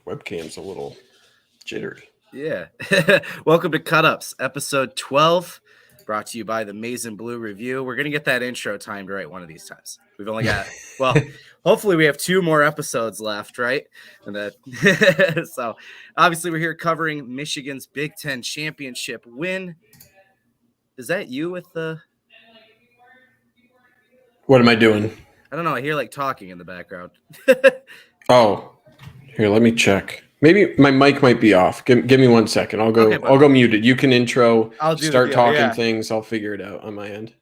webcam's a little jittery. Yeah. Welcome to Cut Ups, episode 12, brought to you by the Maize and Blue Review. We're going to get that intro timed right one of these times. We've only got, hopefully we have 2 more episodes left, right? And that, so obviously we're here covering Michigan's Big Ten championship win. Is that you with the... What am I doing? I don't know. I hear like talking in the background. Oh, here, let me check. Maybe my mic might be off. Give me 1 second. I'll go. Okay, I'll go muted. You can intro. I'll do start the deal, talking yeah. things. I'll figure it out on my end.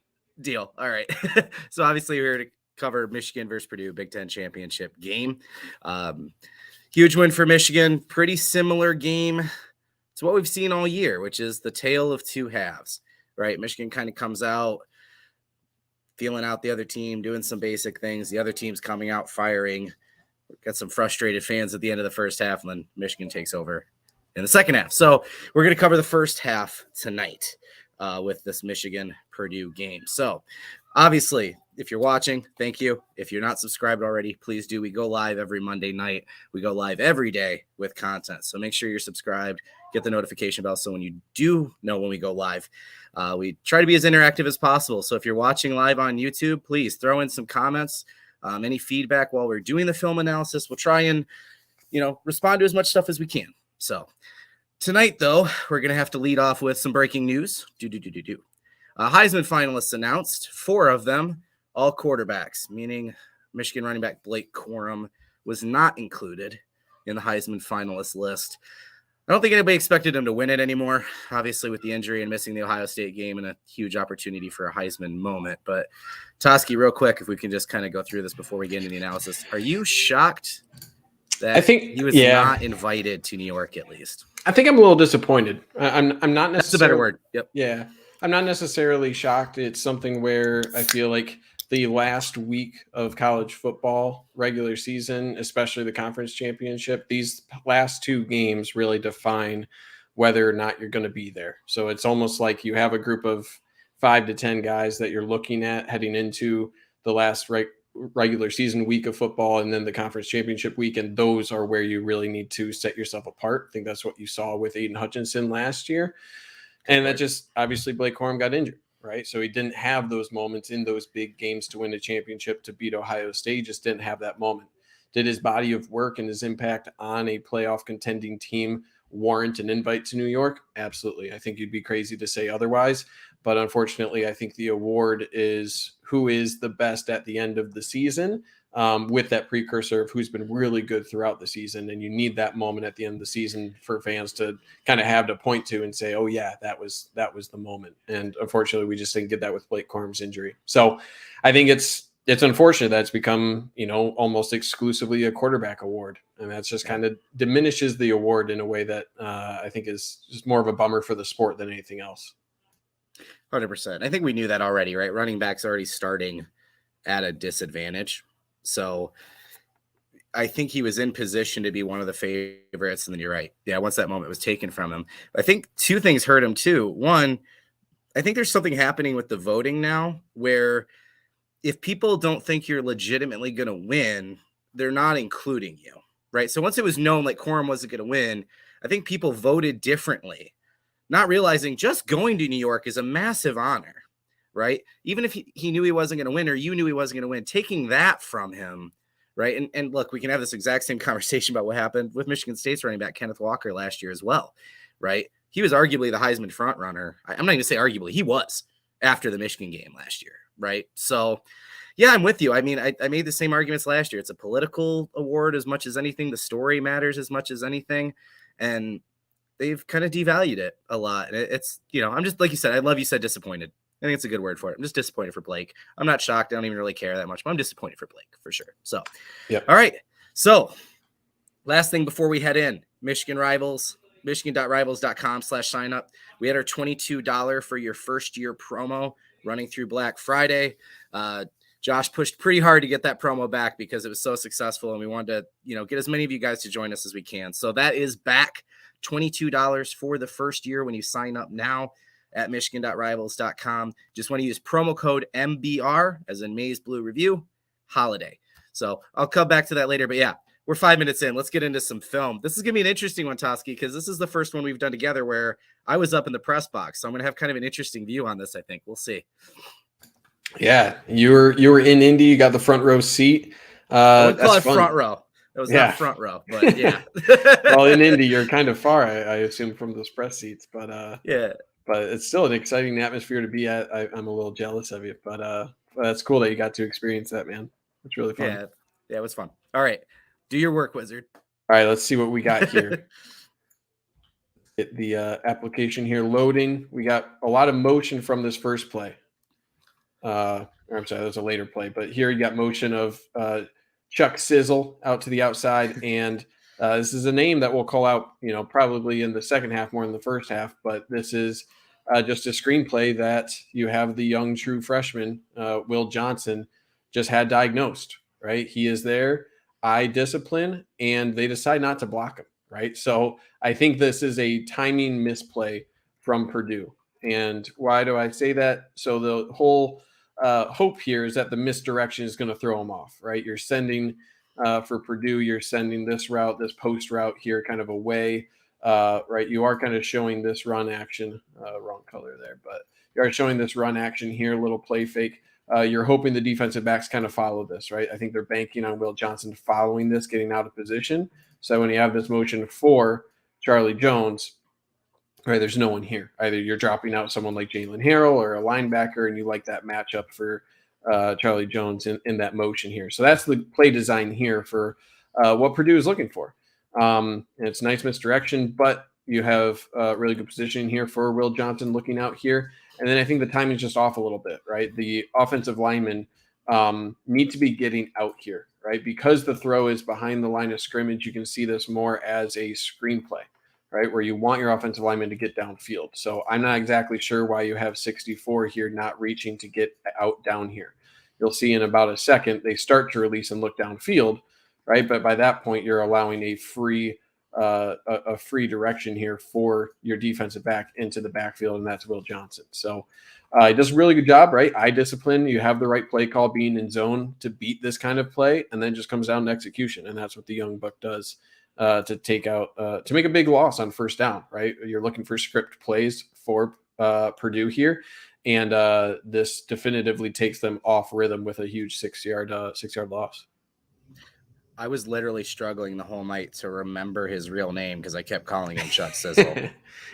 Deal. All right. So obviously we're here to cover Michigan versus Purdue Big Ten championship game. Huge win for Michigan. Pretty similar game to what we've seen all year, which is the tale of 2 halves, right? Michigan kind of comes out feeling out the other team, doing some basic things. The other team's coming out firing. Got some frustrated fans at the end of the first half, and then Michigan takes over in the second half. So we're going to cover the first half tonight with this Michigan-Purdue game. So obviously, if you're watching, thank you. If you're not subscribed already, please do. We go live every Monday night. We go live every day with content. So make sure you're subscribed. Get the notification bell so when you do know when we go live. We try to be as interactive as possible. So if you're watching live on YouTube, please throw in some comments. Any feedback while we're doing the film analysis, we'll try and, respond to as much stuff as we can. So tonight, though, we're going to have to lead off with some breaking news. Heisman finalists announced, 4 of them, all quarterbacks, meaning Michigan running back Blake Corum was not included in the Heisman finalist list. I don't think anybody expected him to win it anymore, obviously with the injury and missing the Ohio State game and a huge opportunity for a Heisman moment. But Toski, real quick, if we can just kind of go through this before we get into the analysis. Are you shocked that he was not invited to New York at least? I think I'm a little disappointed. I'm not necessarily... That's a better word. Yep. Yeah. I'm not necessarily shocked. It's something where I feel like the last week of college football regular season, especially the conference championship, these last 2 games really define whether or not you're going to be there. So it's almost like you have a group of 5 to 10 guys that you're looking at heading into the last regular season week of football and then the conference championship week. And those are where you really need to set yourself apart. I think that's what you saw with Aiden Hutchinson last year. And that just obviously Blake Corum got injured. Right. So he didn't have those moments in those big games to win a championship, to beat Ohio State. He just didn't have that moment. Did his body of work and his impact on a playoff contending team warrant an invite to New York? Absolutely. I think you'd be crazy to say otherwise. But unfortunately, I think the award is who is the best at the end of the season, with that precursor of who's been really good throughout the season. And you need that moment at the end of the season for fans to kind of have to point to and say, oh yeah, that was the moment. And unfortunately, we just didn't get that with Blake Corum's injury. So I think it's unfortunate that it's become, almost exclusively a quarterback award. And that's just kind of diminishes the award in a way that I think is just more of a bummer for the sport than anything else. 100%. I think we knew that already, right? Running backs already starting at a disadvantage. So I think he was in position to be one of the favorites. And then you're right. Yeah, once that moment was taken from him. I think 2 things hurt him too. One, I think there's something happening with the voting now where if people don't think you're legitimately going to win, they're not including you, right? So once it was known like Corum wasn't going to win, I think people voted differently, not realizing just going to New York is a massive honor. Right. Even if he knew he wasn't going to win or you knew he wasn't going to win, taking that from him. Right. And look, we can have this exact same conversation about what happened with Michigan State's running back Kenneth Walker last year as well. Right. He was arguably the Heisman front runner. I'm not going to say arguably, he was after the Michigan game last year. Right. So, yeah, I'm with you. I mean, I made the same arguments last year. It's a political award as much as anything. The story matters as much as anything. And they've kind of devalued it a lot. It's, I'm just, like you said, I love you said disappointed. I think it's a good word for it. I'm just disappointed for Blake. I'm not shocked. I don't even really care that much, but I'm disappointed for Blake for sure. So, yep. All right. So last thing before we head in, Michigan Rivals, michigan.rivals.com/sign up. We had our $22 for your first year promo running through Black Friday. Josh pushed pretty hard to get that promo back because it was so successful. And we wanted to, get as many of you guys to join us as we can. So that is back $22 for the first year when you sign up now at michigan.rivals.com. Just want to use promo code MBR, as in Maize Blue Review, holiday. So I'll come back to that later. But yeah, we're 5 minutes in. Let's get into some film. This is going to be an interesting one, Toski, because this is the first one we've done together where I was up in the press box. So I'm going to have kind of an interesting view on this, I think. We'll see. Yeah, you were in Indy. You got the front row seat. I would call it fun. front row. It was not front row, but yeah. Well, in Indy, you're kind of far, I assume, from those press seats. But yeah. But it's still an exciting atmosphere to be at. I'm a little jealous of you, but that's cool that you got to experience that, man. It's really fun. Yeah, it was fun. All right, do your work, Wizard. All right, let's see what we got here. Get the application here loading. We got a lot of motion from this first play. Or I'm sorry, that was a later play, but here you got motion of Chuck Sizzle out to the outside, and this is a name that we'll call out, probably in the second half more than the first half, but this is just a screenplay that you have the young true freshman, Will Johnson, just had diagnosed, right? He is there, eye discipline, and they decide not to block him, right? So I think this is a timing misplay from Purdue. And why do I say that? So the whole hope here is that the misdirection is going to throw him off, right? You're sending for Purdue, you're sending this route, this post route here kind of away, right? You are kind of showing this run action, wrong color there, but you are showing this run action here, little play fake. You're hoping the defensive backs kind of follow this, right? I think they're banking on Will Johnson following this, getting out of position. So when you have this motion for Charlie Jones, right, there's no one here. Either you're dropping out someone like Jalen Harrell or a linebacker, and you like that matchup for Charlie Jones in that motion here. So that's the play design here for what Purdue is looking for. And it's nice misdirection, but you have really good position here for Will Johnson looking out here. And then I think the timing is just off a little bit, right? The offensive linemen need to be getting out here, right? Because the throw is behind the line of scrimmage, you can see this more as a screenplay, right? Where you want your offensive lineman to get downfield. So I'm not exactly sure why you have 64 here not reaching to get out down here. You'll see in about a second, they start to release and look downfield, right? But by that point, you're allowing a free direction here for your defensive back into the backfield, and that's Will Johnson. So he does a really good job, right? Eye discipline. You have the right play call, being in zone to beat this kind of play, and then just comes down to execution, and that's what the young buck does to take out to make a big loss on first down, right? You're looking for script plays for Purdue here, and this definitively takes them off rhythm with a huge 6-yard loss. I was literally struggling the whole night to remember his real name because I kept calling him Chuck Sizzle.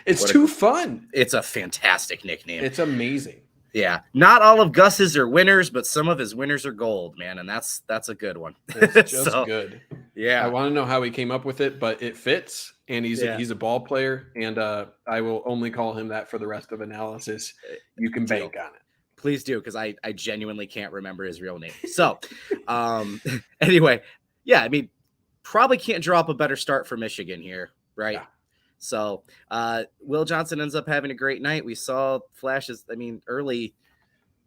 It's too fun. It's a fantastic nickname. It's amazing. Yeah. Not all of Gus's are winners, but some of his winners are gold, man. And that's a good one. It's just good. Yeah. I want to know how he came up with it, but it fits, and he's a ball player, and I will only call him that for the rest of analysis. You can bank on it. Please do, because I genuinely can't remember his real name. So anyway, yeah, I mean, probably can't draw up a better start for Michigan here, right? Yeah. So Will Johnson ends up having a great night. We saw flashes, early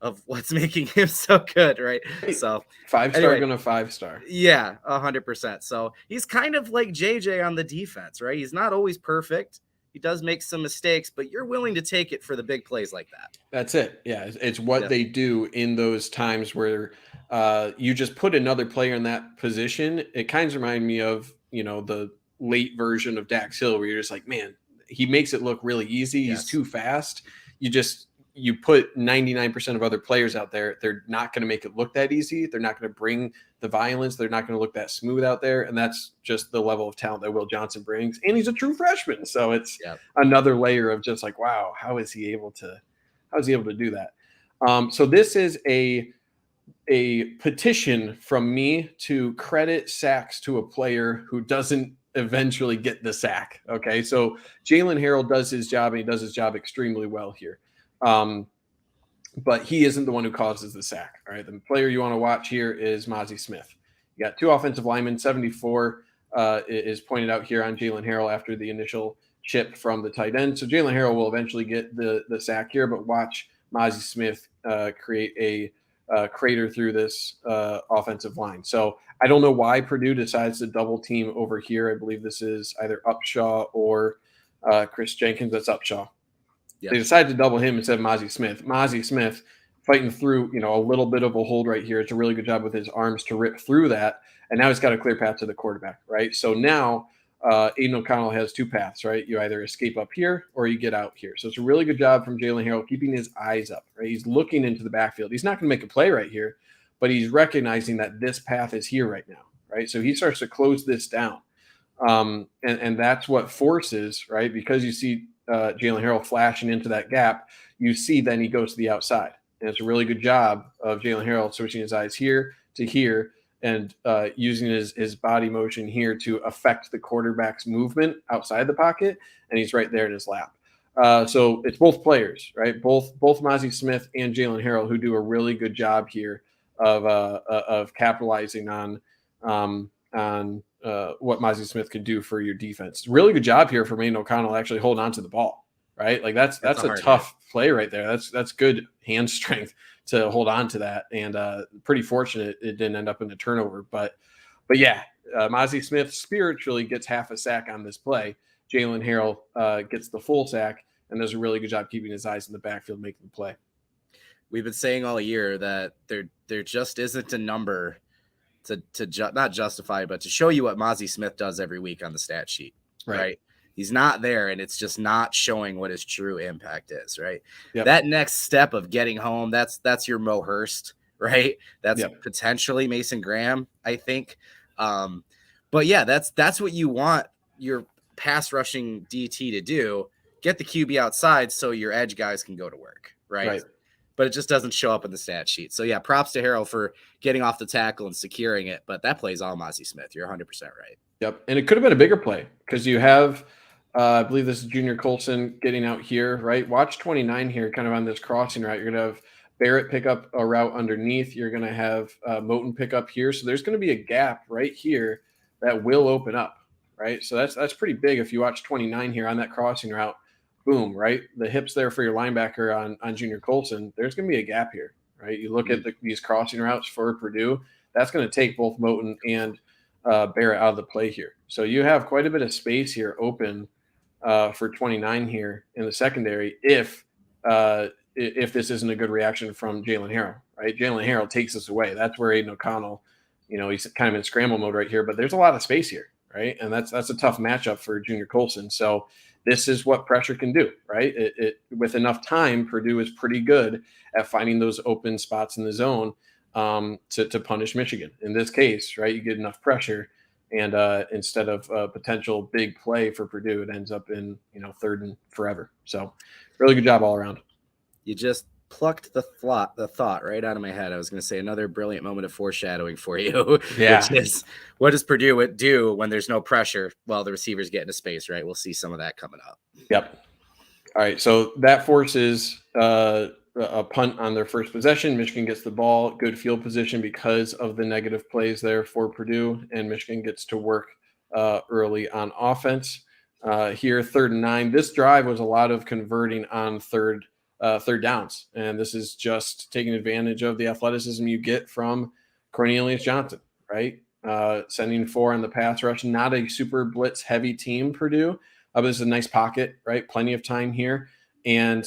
of what's making him so good, right? So 5-star going to 5-star. Yeah, 100%. So he's kind of like JJ on the defense, right? He's not always perfect. He does make some mistakes, but you're willing to take it for the big plays like that. That's it. Yeah, it's what they do in those times where you just put another player in that position. It kind of reminds me of, the late version of Dax Hill, where you're just like, man, he makes it look really easy. He's too fast. You put 99% of other players out there. They're not going to make it look that easy. They're not going to bring the violence. They're not going to look that smooth out there. And that's just the level of talent that Will Johnson brings. And he's a true freshman. So it's another layer of just like, wow, how is he able to do that? So this is a petition from me to credit sacks to a player who doesn't eventually get the sack. Okay. So Jalen Harrell does his job, and he does his job extremely well here. But he isn't the one who causes the sack. All right. The player you want to watch here is Mozzie Smith. You got two offensive linemen. 74 is pointed out here on Jalen Harrell after the initial chip from the tight end. So Jalen Harrell will eventually get the sack here, but watch Mozzie Smith create a crater through this offensive line. So I don't know why Purdue decides to double team over here. I believe this is either Upshaw or Chris Jenkins. That's Upshaw. Yep. They decided to double him instead of Mozzie Smith. Mozzie Smith fighting through, a little bit of a hold right here. It's a really good job with his arms to rip through that. And now he's got a clear path to the quarterback, right? So now Aiden O'Connell has two paths, right? You either escape up here or you get out here. So it's a really good job from Jalen Harrell keeping his eyes up, right? He's looking into the backfield. He's not going to make a play right here, but he's recognizing that this path is here right now, right? So he starts to close this down. And that's what forces, right? Because you see Jalen Harrell flashing into that gap, you see then he goes to the outside. And it's a really good job of Jalen Harrell switching his eyes here to here and using his body motion here to affect the quarterback's movement outside the pocket. And he's right there in his lap. So it's both players, right? Both Mozzie Smith and Jalen Harrell who do a really good job here of capitalizing on what Mozzie Smith could do for your defense. Really good job here for Aiden O'Connell actually holding on to the ball, right? Like that's a tough play right there. That's good hand strength to hold on to that, and pretty fortunate it didn't end up in a turnover. But yeah, Mozzie Smith spiritually gets half a sack on this play. Jalen Harrell gets the full sack and does a really good job keeping his eyes in the backfield, making the play. We've been saying all year that there just isn't a number to not justify, but to show you what Mozzie Smith does every week on the stat sheet, right? He's not there, and it's just not showing what his true impact is, right? Yep. That next step of getting home, that's your Mo Hurst, right? That's potentially Mason Graham, I think. But yeah, that's what you want your pass rushing DT to do. Get the QB outside so your edge guys can go to work, right? But it just doesn't show up in the stat sheet. So yeah, props to Harrell for getting off the tackle and securing it. But that plays all Mozzie Smith. You're 100% right. Yep, and it could have been a bigger play because you have, I believe this is Junior Colson getting out here, right? Watch 29 here, kind of on this crossing route. You're going to have Barrett pick up a route underneath. You're going to have Moten pick up here. So there's going to be a gap right here that will open up, right? So that's pretty big if you watch 29 here on that crossing route. Boom, right? The hips there for your linebacker on Junior Colson. There's going to be a gap here, right? You look at these crossing routes for Purdue. That's going to take both Moten and Barrett out of the play here. So you have quite a bit of space here open for 29 here in the secondary if this isn't a good reaction from Jalen Harrell, right? Jalen Harrell takes this away. That's where Aiden O'Connell, he's kind of in scramble mode right here, but there's a lot of space here, right? And that's a tough matchup for Junior Colson. So this is what pressure can do, right? With enough time, Purdue is pretty good at finding those open spots in the zone to punish Michigan. In this case, right, you get enough pressure, and instead of a potential big play for Purdue, it ends up in third and forever. So, really good job all around. You just plucked the thought right out of my head. I was going to say another brilliant moment of foreshadowing for you. Yeah. Which is, what does Purdue do when there's no pressure? Well, the receivers get into space, right? We'll see some of that coming up. Yep. All right. So that forces a punt on their first possession. Michigan gets the ball, good field position because of the negative plays there for Purdue, and Michigan gets to work early on offense. Here, 3rd and 9. This drive was a lot of converting on third downs, and this is just taking advantage of the athleticism you get from Cornelius Johnson, right? Sending 4 on the pass rush. Not a super blitz heavy team, Purdue. But this is a nice pocket, right? Plenty of time here. And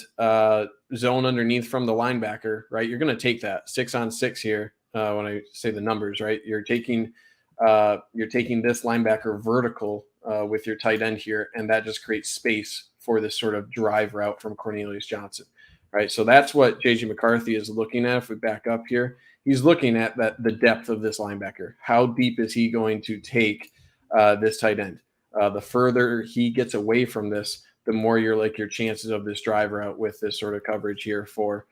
zone underneath from the linebacker, right? You're going to take that 6-on-6 here. When I say the numbers, right? You're taking this linebacker vertical with your tight end here, and that just creates space for this sort of drive route from Cornelius Johnson, right? So that's what J.J. McCarthy is looking at. If we back up here, he's looking at the depth of this linebacker. How deep is he going to take this tight end? The further he gets away from this, the more your chances of this drive route with this sort of coverage here for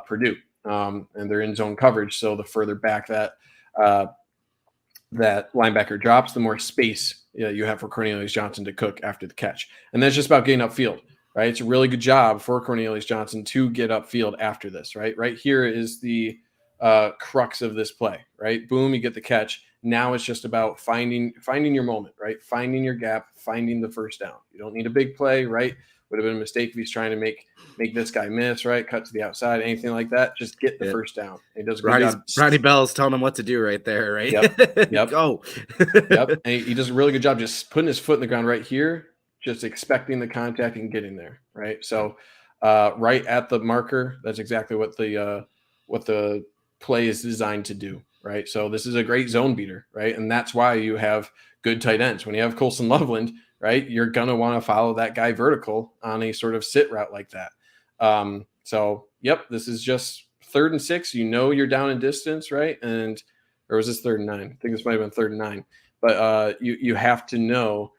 Purdue. And they're in zone coverage, so the further back that linebacker drops, the more space you have for Cornelius Johnson to cook after the catch. And that's just about getting upfield, right? It's a really good job for Cornelius Johnson to get upfield after this, right? Right here is the crux of this play, right? Boom, you get the catch. Now it's just about finding your moment, right? Finding your gap, finding the first down. You don't need a big play, right? Would have been a mistake if he's trying to make this guy miss, right? Cut to the outside, anything like that. Just get the first down. He does a good job. Ronnie Bell's telling him what to do right there, right? Yep. Go. Yep. And he does a really good job just putting his foot in the ground right here, just expecting the contact and getting there, right? So right at the marker, that's exactly what the play is designed to do, right? So this is a great zone beater, right? And that's why you have good tight ends. When you have Colson Loveland, right, you're going to want to follow that guy vertical on a sort of sit route like that. So, yep, this is just 3rd and 6. You know you're down in distance, right? Or was this 3rd and 9? I think this might have been 3rd and 9. But you have to know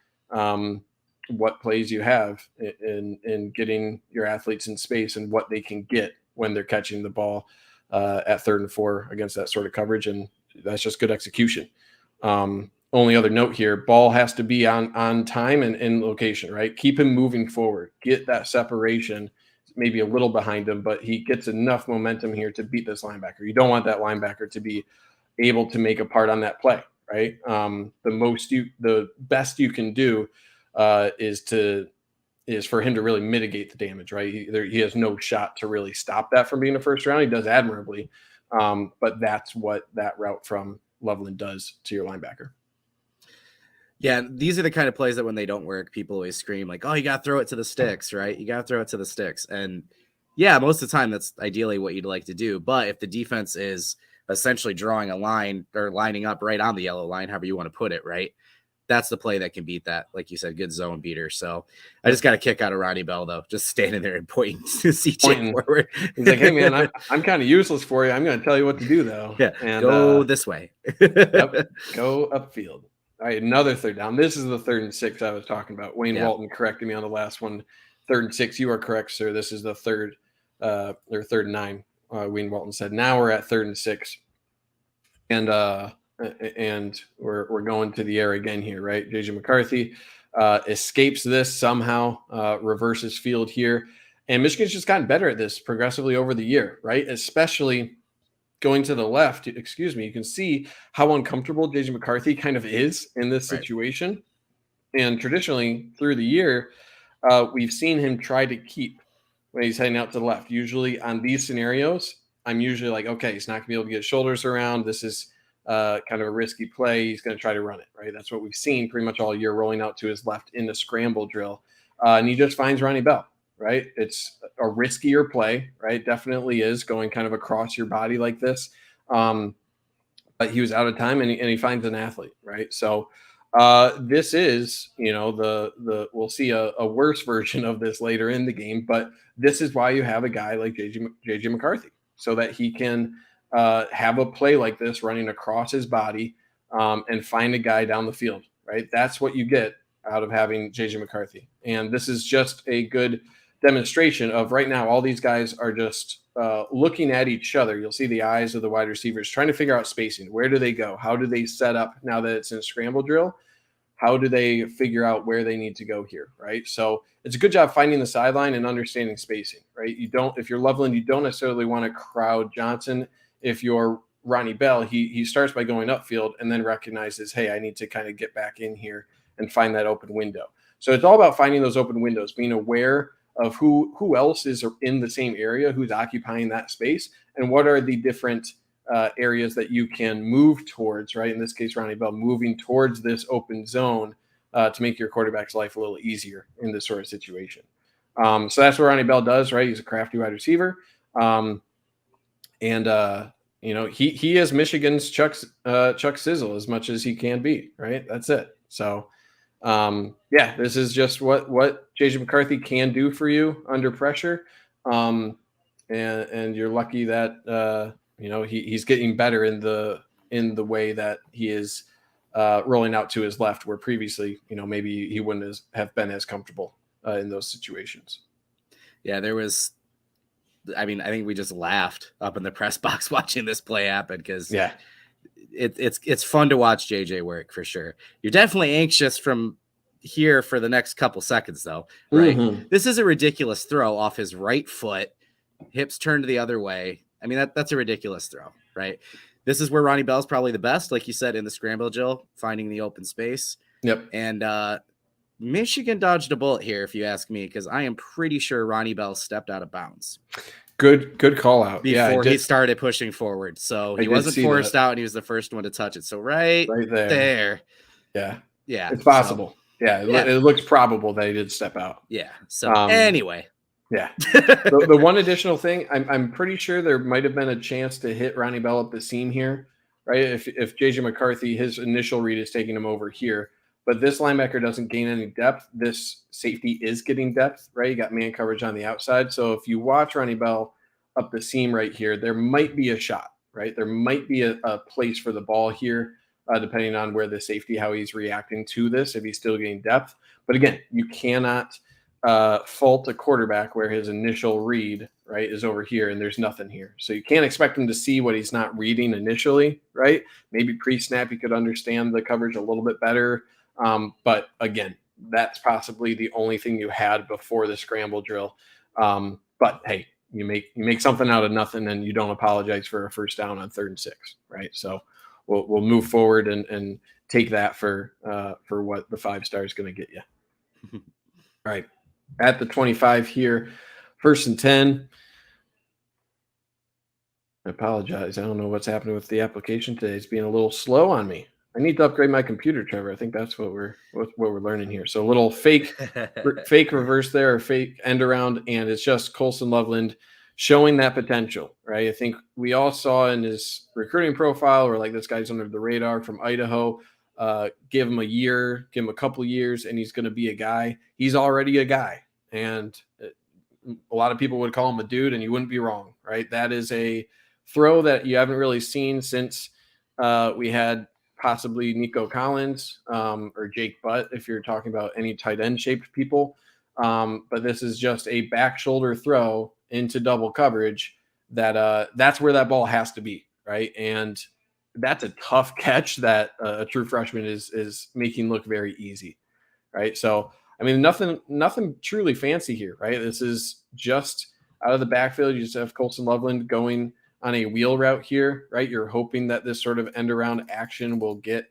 what plays you have in getting your athletes in space and what they can get when they're catching the ball at 3rd and 4 against that sort of coverage. And that's just good execution. Only other note here, ball has to be on time and in location, right? Keep him moving forward. Get that separation, maybe a little behind him, but he gets enough momentum here to beat this linebacker. You don't want that linebacker to be able to make a part on that play, right? The best you can do is for him to really mitigate the damage, right? He has no shot to really stop that from being a first round. He does admirably, but that's what that route from Loveland does to your linebacker. Yeah, these are the kind of plays that when they don't work, people always scream like, oh, you got to throw it to the sticks, right? You got to throw it to the sticks. And yeah, most of the time that's ideally what you'd like to do. But if the defense is essentially drawing a line or lining up right on the yellow line, however you want to put it, right? That's the play that can beat that. Like you said, good zone beater. So I just got a kick out of Ronnie Bell, though, just standing there and pointing to CJ forward. He's like, hey, man, I'm kind of useless for you. I'm going to tell you what to do, though. Yeah, and go this way. Yep, go upfield. All right, another 3rd down. This is the 3rd and 6 I was talking about. Wayne Walton corrected me on the last one. 3rd and 6. You are correct, sir. This is the 3rd or 3rd and 9. Wayne Walton said. Now we're at 3rd and 6. And we're going to the air again here, right? JJ McCarthy escapes this somehow, reverses field here. And Michigan's just gotten better at this progressively over the year, right? Especially going to the left, you can see how uncomfortable JJ McCarthy kind of is in this situation. Right. And traditionally through the year, we've seen him try to keep when he's heading out to the left. Usually on these scenarios, I'm usually like, okay, he's not going to be able to get shoulders around. This is kind of a risky play. He's going to try to run it, right? That's what we've seen pretty much all year, rolling out to his left in the scramble drill. And he just finds Ronnie Bell, right? It's a riskier play, right? Definitely is going kind of across your body like this. But he was out of time and he finds an athlete, right? So this is, we'll see a worse version of this later in the game, but this is why you have a guy like JJ McCarthy, so that he can have a play like this running across his body and find a guy down the field, right? That's what you get out of having JJ McCarthy. And this is just a good demonstration of right now, all these guys are just looking at each other. You'll see the eyes of the wide receivers trying to figure out spacing. Where do they go? How do they set up now that it's in scramble drill? How do they figure out where they need to go here, right? So it's a good job finding the sideline and understanding spacing, right? If you're Loveland, you don't necessarily want to crowd Johnson. If you're Ronnie Bell, he starts by going upfield and then recognizes, hey, I need to kind of get back in here and find that open window. So it's all about finding those open windows, being aware of who else is in the same area, who's occupying that space, and what are the different areas that you can move towards, right? In this case, Ronnie Bell moving towards this open zone to make your quarterback's life a little easier in this sort of situation. So that's what Ronnie Bell does, right? He's a crafty wide receiver. He is Michigan's Chuck Sizzle as much as he can be, right? That's it. So, this is just what JJ McCarthy can do for you under pressure. And you're lucky that, he's getting better in the way that he is rolling out to his left, where previously, maybe he wouldn't have been as comfortable in those situations. Yeah, I think we just laughed up in the press box watching this play happen because it's fun to watch JJ work for sure. You're definitely anxious from here for the next couple seconds though, right? Mm-hmm. This is a ridiculous throw off his right foot, hips turned the other way. I mean, that's a ridiculous throw, right? This is where Ronnie Bell's probably the best, like you said, in the scramble drill, finding the open space. Yep. And Michigan dodged a bullet here, if you ask me, because I am pretty sure Ronnie Bell stepped out of bounds. Good call out. Before he started pushing forward. So he wasn't forced out and he was the first one to touch it. So right there. Yeah. Yeah. It's possible. It looks probable that he did step out. Yeah. So anyway, Yeah. The one additional thing, I'm pretty sure there might have been a chance to hit Ronnie Bell up the seam here, right? If JJ McCarthy, his initial read is taking him over here, but this linebacker doesn't gain any depth. This safety is getting depth, right? You got man coverage on the outside. So if you watch Ronnie Bell up the seam right here, there might be a shot, right? There might be a place for the ball here, depending on where the safety, how he's reacting to this, if he's still getting depth. But again, you cannot fault a quarterback where his initial read, right, is over here and there's nothing here. So you can't expect him to see what he's not reading initially, right? Maybe pre-snap he could understand the coverage a little bit better. But again, that's possibly the only thing you had before the scramble drill. But hey, you make something out of nothing, and you don't apologize for a first down on 3rd and 6, right? So we'll move forward and take that for what the 5-star is going to get you. All right. At the 25 here, 1st and 10. I apologize. I don't know what's happening with the application today. It's being a little slow on me. I need to upgrade my computer, Trevor. I think that's what we're learning here. So a little fake reverse there, or fake end around, and it's just Colston Loveland showing that potential, right? I think we all saw in his recruiting profile, or like, this guy's under the radar from Idaho. Give him a year, give him a couple years, and he's going to be a guy. He's already a guy, and a lot of people would call him a dude, and you wouldn't be wrong, right? That is a throw that you haven't really seen since we had possibly Nico Collins or Jake Butt, if you're talking about any tight end shaped people. But this is just a back shoulder throw into double coverage that's where that ball has to be, right? And that's a tough catch that a true freshman is making look very easy, right? So, I mean, nothing truly fancy here, right? This is just out of the backfield. You just have Colston Loveland going on a wheel route here, right? You're hoping that this sort of end around action will get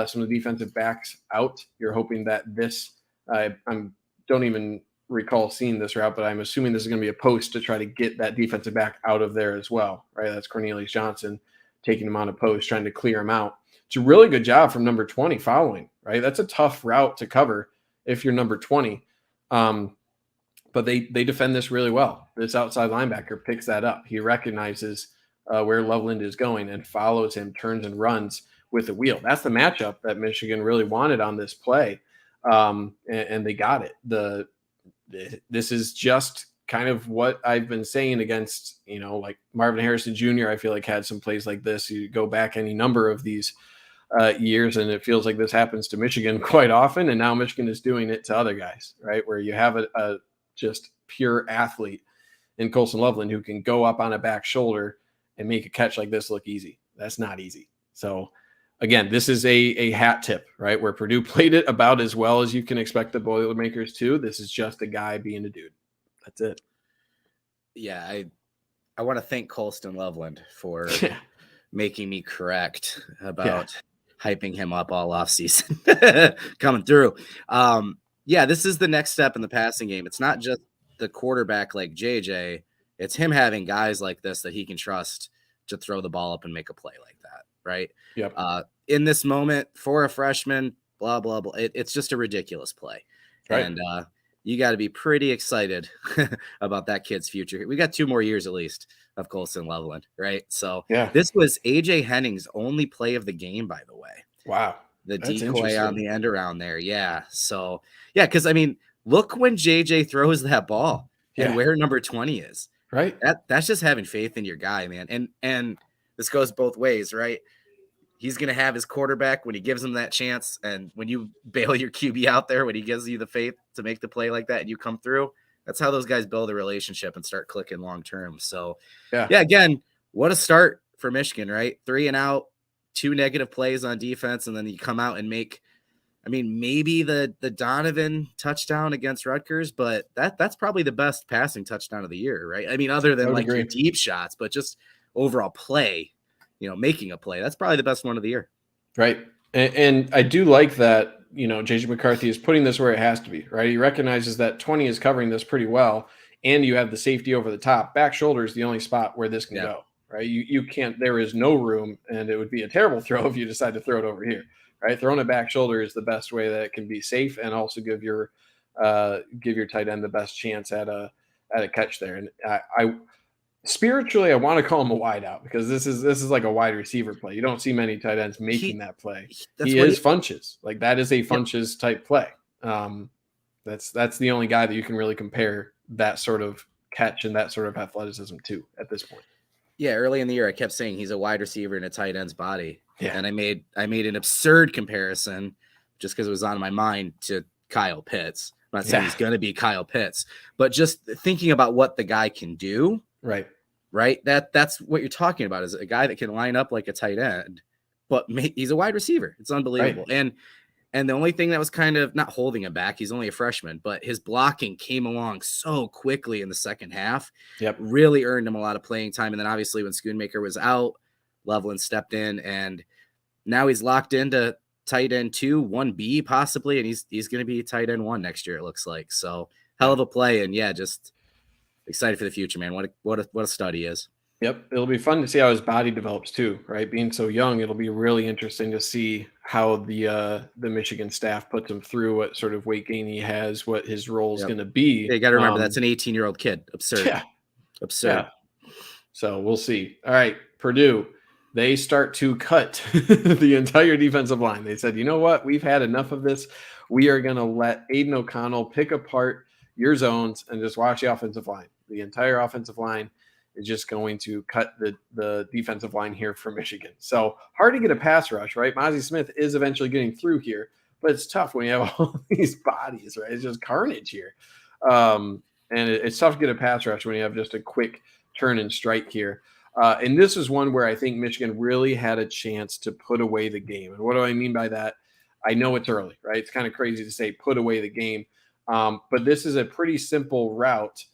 some of the defensive backs out. You're hoping that this, I don't even recall seeing this route, but I'm assuming this is going to be a post to try to get that defensive back out of there as well, right? That's Cornelius Johnson taking him on a post, trying to clear him out. It's a really good job from number 20 following, right? That's a tough route to cover if you're number 20. But they defend this really well. This outside linebacker picks that up. He recognizes where Loveland is going and follows him, turns and runs with the wheel. That's the matchup that Michigan really wanted on this play, and they got it. This is just kind of what I've been saying against, like Marvin Harrison Jr., I feel like had some plays like this. You go back any number of these years, and it feels like this happens to Michigan quite often, and now Michigan is doing it to other guys, right? Where you have a just pure athlete in Colston Loveland who can go up on a back shoulder and make a catch like this look easy. That's not easy. So again, this is a hat tip, right? Where Purdue played it about as well as you can expect the Boilermakers to. This is just a guy being a dude. That's it. Yeah, I want to thank Colston Loveland for making me correct about hyping him up all off season coming through. This is the next step in the passing game. It's not just the quarterback like JJ. It's him having guys like this that he can trust to throw the ball up and make a play like that, right? Yep. In this moment for a freshman, blah, blah, blah. It's just a ridiculous play. Right. And you got to be pretty excited about that kid's future. We got 2 more years at least of Colston Loveland, right? So this was AJ Henning's only play of the game, by the way. Wow. The decoy on the end around there. Yeah. So, because, I mean, look when JJ throws that ball and where number 20 is. Right. That's just having faith in your guy, man. And this goes both ways, right? He's going to have his quarterback when he gives him that chance. And when you bail your QB out there, when he gives you the faith to make the play like that and you come through, that's how those guys build a relationship and start clicking long-term. So, again, what a start for Michigan, right? 3 and out, 2 negative plays on defense. And then you come out and make, maybe the Donovan touchdown against Rutgers, but that's probably the best passing touchdown of the year, right? Other than like your deep shots, but just overall play, making a play. That's probably the best one of the year. Right. And I do like that, JJ McCarthy is putting this where it has to be, right? He recognizes that 20 is covering this pretty well, and you have the safety over the top. Back shoulder is the only spot where this can go, right? You can't, there is no room, and it would be a terrible throw if you decide to throw it over here, right? Throwing a back shoulder is the best way that it can be safe and also give your tight end the best chance at a at a catch there. And I spiritually, I want to call him a wide out because this is like a wide receiver play. You don't see many tight ends making that play. He is Funches. Like that is a Funches type play. That's the only guy that you can really compare that sort of catch and that sort of athleticism to at this point. Yeah, early in the year, I kept saying he's a wide receiver in a tight end's body. Yeah. And I made an absurd comparison just because it was on my mind to Kyle Pitts. I'm not saying he's going to be Kyle Pitts, but just thinking about what the guy can do. Right. That's what you're talking about, is a guy that can line up like a tight end, but he's a wide receiver. It's unbelievable. Right. And the only thing that was kind of not holding him back, he's only a freshman, but his blocking came along so quickly in the second half. Yep. Really earned him a lot of playing time. And then obviously when Schoonmaker was out, Loveland stepped in, and now he's locked into tight end 2, 1B possibly, and he's going to be tight end 1 next year, it looks like. So hell of a play, and yeah, just excited for the future, man. What a stud he is. Yep, it'll be fun to see how his body develops too, right? Being so young, it'll be really interesting to see how the Michigan staff puts him through, what sort of weight gain he has, what his role is going to be. Yeah, you got to remember that's an 18-year-old kid. Absurd. Yeah. Absurd. Yeah. So we'll see. All right, Purdue, they start to cut the entire defensive line. They said, you know what? We've had enough of this. We are going to let Aiden O'Connell pick apart your zones and just watch the offensive line. The entire offensive line is just going to cut the defensive line here for Michigan. So hard to get a pass rush, right? Mozzie Smith is eventually getting through here, but it's tough when you have all these bodies, right? It's just carnage here. And it's tough to get a pass rush when you have just a quick turn and strike here. And this is one where I think Michigan really had a chance to put away the game. And what do I mean by that? I know it's early, right? It's kind of crazy to say put away the game. But this is a pretty simple route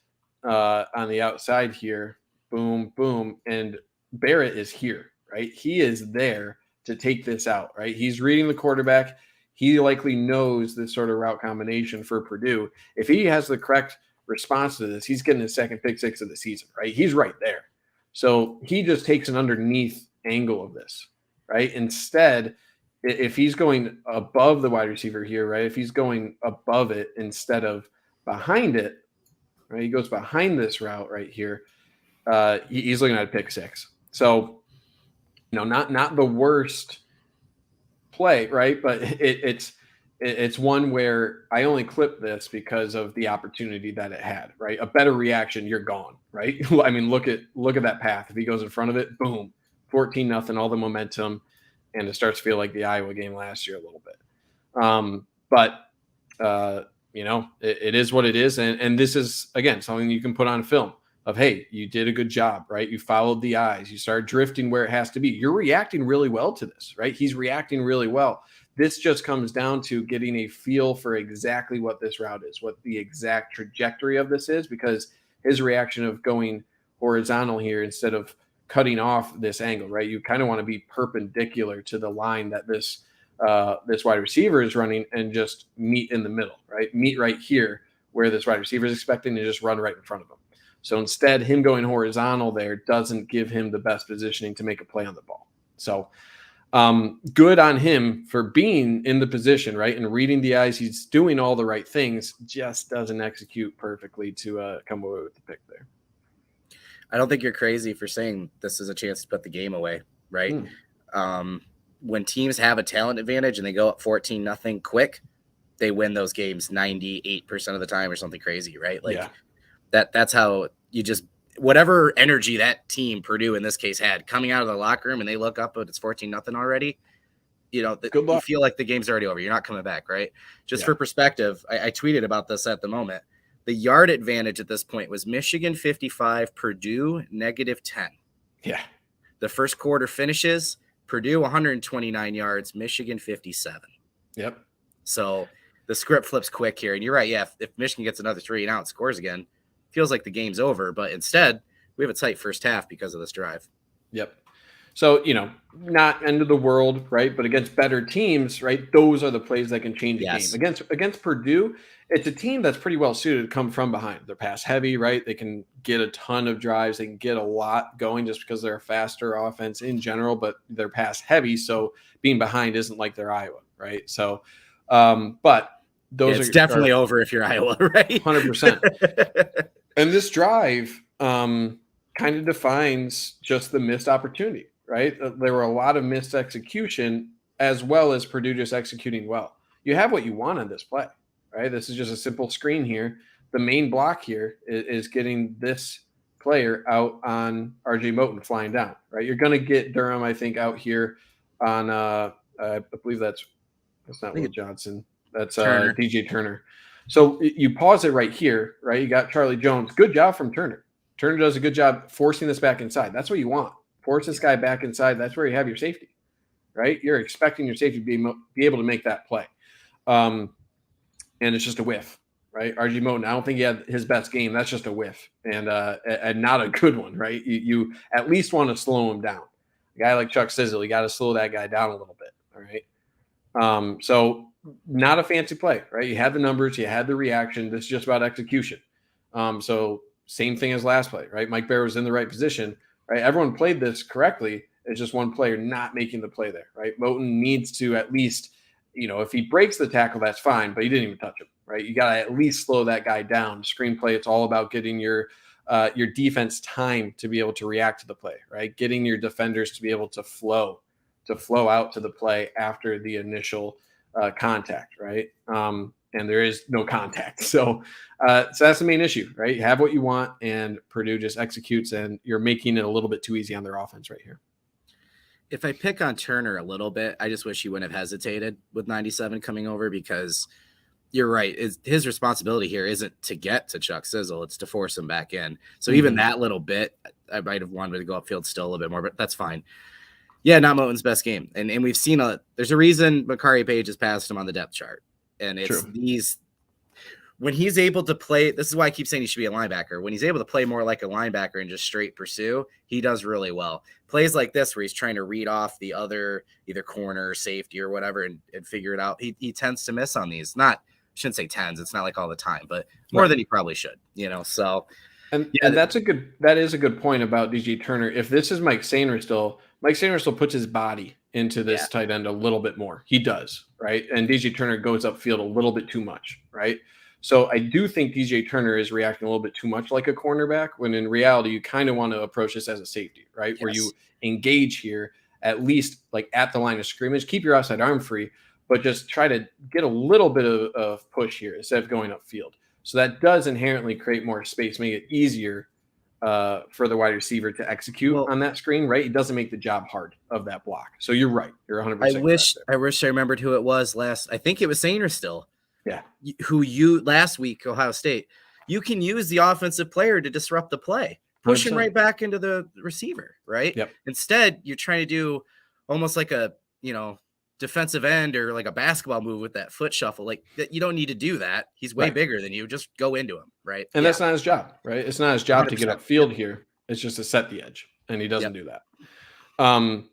on the outside here. Boom, boom. And Barrett is here, right? He is there to take this out, right? He's reading the quarterback. He likely knows this sort of route combination for Purdue. If he has the correct response to this, he's getting his second pick 6 of the season, right? He's right there. So he just takes an underneath angle of this, right? Instead, if he's going above the wide receiver here, right? If he's going above it instead of behind it, right? He goes behind this route right here. He's looking at a pick 6. So, not the worst play, right? But it's one where I only clipped this because of the opportunity that it had, right? A better reaction, you're gone, right? I mean, look at that path. If he goes in front of it, boom, 14-0, all the momentum, and it starts to feel like the Iowa game last year a little bit. It is what it is, and this is again something you can put on film. Of, hey, you did a good job, right? You followed the eyes. You started drifting where it has to be. You're reacting really well to this, right? He's reacting really well. This just comes down to getting a feel for exactly what this route is, what the exact trajectory of this is, because his reaction of going horizontal here instead of cutting off this angle, right? You kind of want to be perpendicular to the line that this wide receiver is running and just meet in the middle, right? Meet right here where this wide receiver is expecting to just run right in front of him. So instead, him going horizontal there doesn't give him the best positioning to make a play on the ball. So good on him for being in the position, right, and reading the eyes. He's doing all the right things, just doesn't execute perfectly to come away with the pick there. I don't think you're crazy for saying this is a chance to put the game away, right? When teams have a talent advantage and they go up 14-0 quick, they win those games 98% of the time or something crazy, right? Like that's how you just whatever energy that team, Purdue in this case, had coming out of the locker room and they look up, but it's 14-0 already. You feel like the game's already over. You're not coming back, right? Just for perspective, I tweeted about this at the moment. The yard advantage at this point was Michigan 55, Purdue -10. Yeah. The first quarter finishes, Purdue 129 yards, Michigan 57. Yep. So the script flips quick here. And you're right. Yeah. If Michigan gets another 3 and out and scores again, feels like the game's over. But instead, we have a tight first half because of this drive. Yep. So, not end of the world, right? But against better teams, right? Those are the plays that can change the game. Against Purdue, it's a team that's pretty well suited to come from behind. They're pass heavy, right? They can get a ton of drives. They can get a lot going just because they're a faster offense in general, but they're pass heavy. So being behind isn't like they're Iowa, right? So, but those it's definitely over if you're Iowa, right? 100%. And this drive kind of defines just the missed opportunity, right? There were a lot of missed execution as well as Purdue just executing well. You have what you want on this play, right? This is just a simple screen here. The main block here is getting this player out on RJ Moten flying down, right? You're going to get Durham, I think, out here on, I believe that's not Will Johnson. That's Turner. DJ Turner. So you pause it right here, right? You got Charlie Jones. Good job from Turner. Turner does a good job forcing this back inside. That's what you want. Force this guy back inside. That's where you have your safety, right? You're expecting your safety to be able to make that play. And it's just a whiff, right? RG Moten, I don't think he had his best game. That's just a whiff and not a good one, right? You at least want to slow him down. A guy like Chuck Sizzle, you got to slow that guy down a little bit, all right? So not a fancy play, right? You had the numbers, you had the reaction. This is just about execution. So same thing as last play, right? Mike Bear was in the right position, right? Everyone played this correctly. It's just one player not making the play there, right? Moten needs to at least, if he breaks the tackle, that's fine, but he didn't even touch him, right? You got to at least slow that guy down. Screenplay, it's all about getting your defense time to be able to react to the play, right? Getting your defenders to be able to flow out to the play after the initial contact, right? And there is no contact. So that's the main issue, right? You have what you want, and Purdue just executes, and you're making it a little bit too easy on their offense right here. If I pick on Turner a little bit, I just wish he wouldn't have hesitated with 97 coming over, because you're right. His responsibility here isn't to get to Chuck Sizzle. It's to force him back in. So even that little bit, I might have wanted to go upfield still a little bit more, but that's fine. Yeah, not Moten's best game. And we've seen there's a reason Makari Page has passed him on the depth chart. And it's when he's able to play, this is why I keep saying he should be a linebacker. When he's able to play more like a linebacker and just straight pursue, he does really well. Plays like this, where he's trying to read off the other, either corner or safety or whatever, and figure it out. He tends to miss on these. I shouldn't say tens. It's not like all the time, but more than he probably should, so. And that is a good point about DJ Turner. If this is Mike Sainer still puts his body into this tight end a little bit more. He does, right? And DJ Turner goes upfield a little bit too much, right? So I do think DJ Turner is reacting a little bit too much like a cornerback, when in reality, you kind of want to approach this as a safety, right? Yes. Where you engage here, at least like at the line of scrimmage, keep your outside arm free, but just try to get a little bit of push here instead of going upfield. So that does inherently create more space, make it easier for the wide receiver to execute on that screen, right? It doesn't make the job hard of that block. So you're right. You're 100%. I wish I remembered who it was last. I think it was Sainer still. Yeah. Who last week, Ohio State. You can use the offensive player to disrupt the play. Push 100%. Him right back into the receiver, right? Yep. Instead, you're trying to do almost like a, defensive end or like a basketball move with that foot shuffle. Like, you don't need to do that. He's way bigger than you. Just go into him, right? And that's not his job, right? It's not his job 100%. To get upfield here. It's just to set the edge, and he doesn't do that.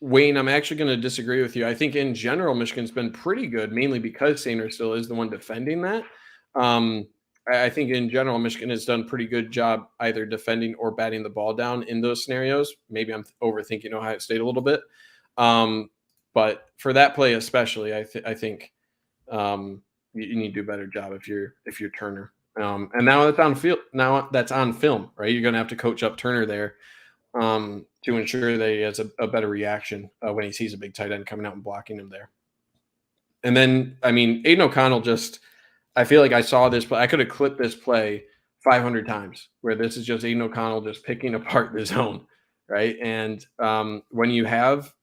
Wayne, I'm actually going to disagree with you. I think in general, Michigan's been pretty good, mainly because Sainer still is the one defending that. I think in general, Michigan has done a pretty good job either defending or batting the ball down in those scenarios. Maybe I'm overthinking Ohio State a little bit. But for that play especially, I think you need to do a better job if you're Turner. And now that's on field. Now that's on film, right? You're going to have to coach up Turner there to ensure that he has a better reaction when he sees a big tight end coming out and blocking him there. And then, Aiden O'Connell I feel like I saw this play. I could have clipped this play 500 times, where this is just Aiden O'Connell just picking apart the zone, right? And when you have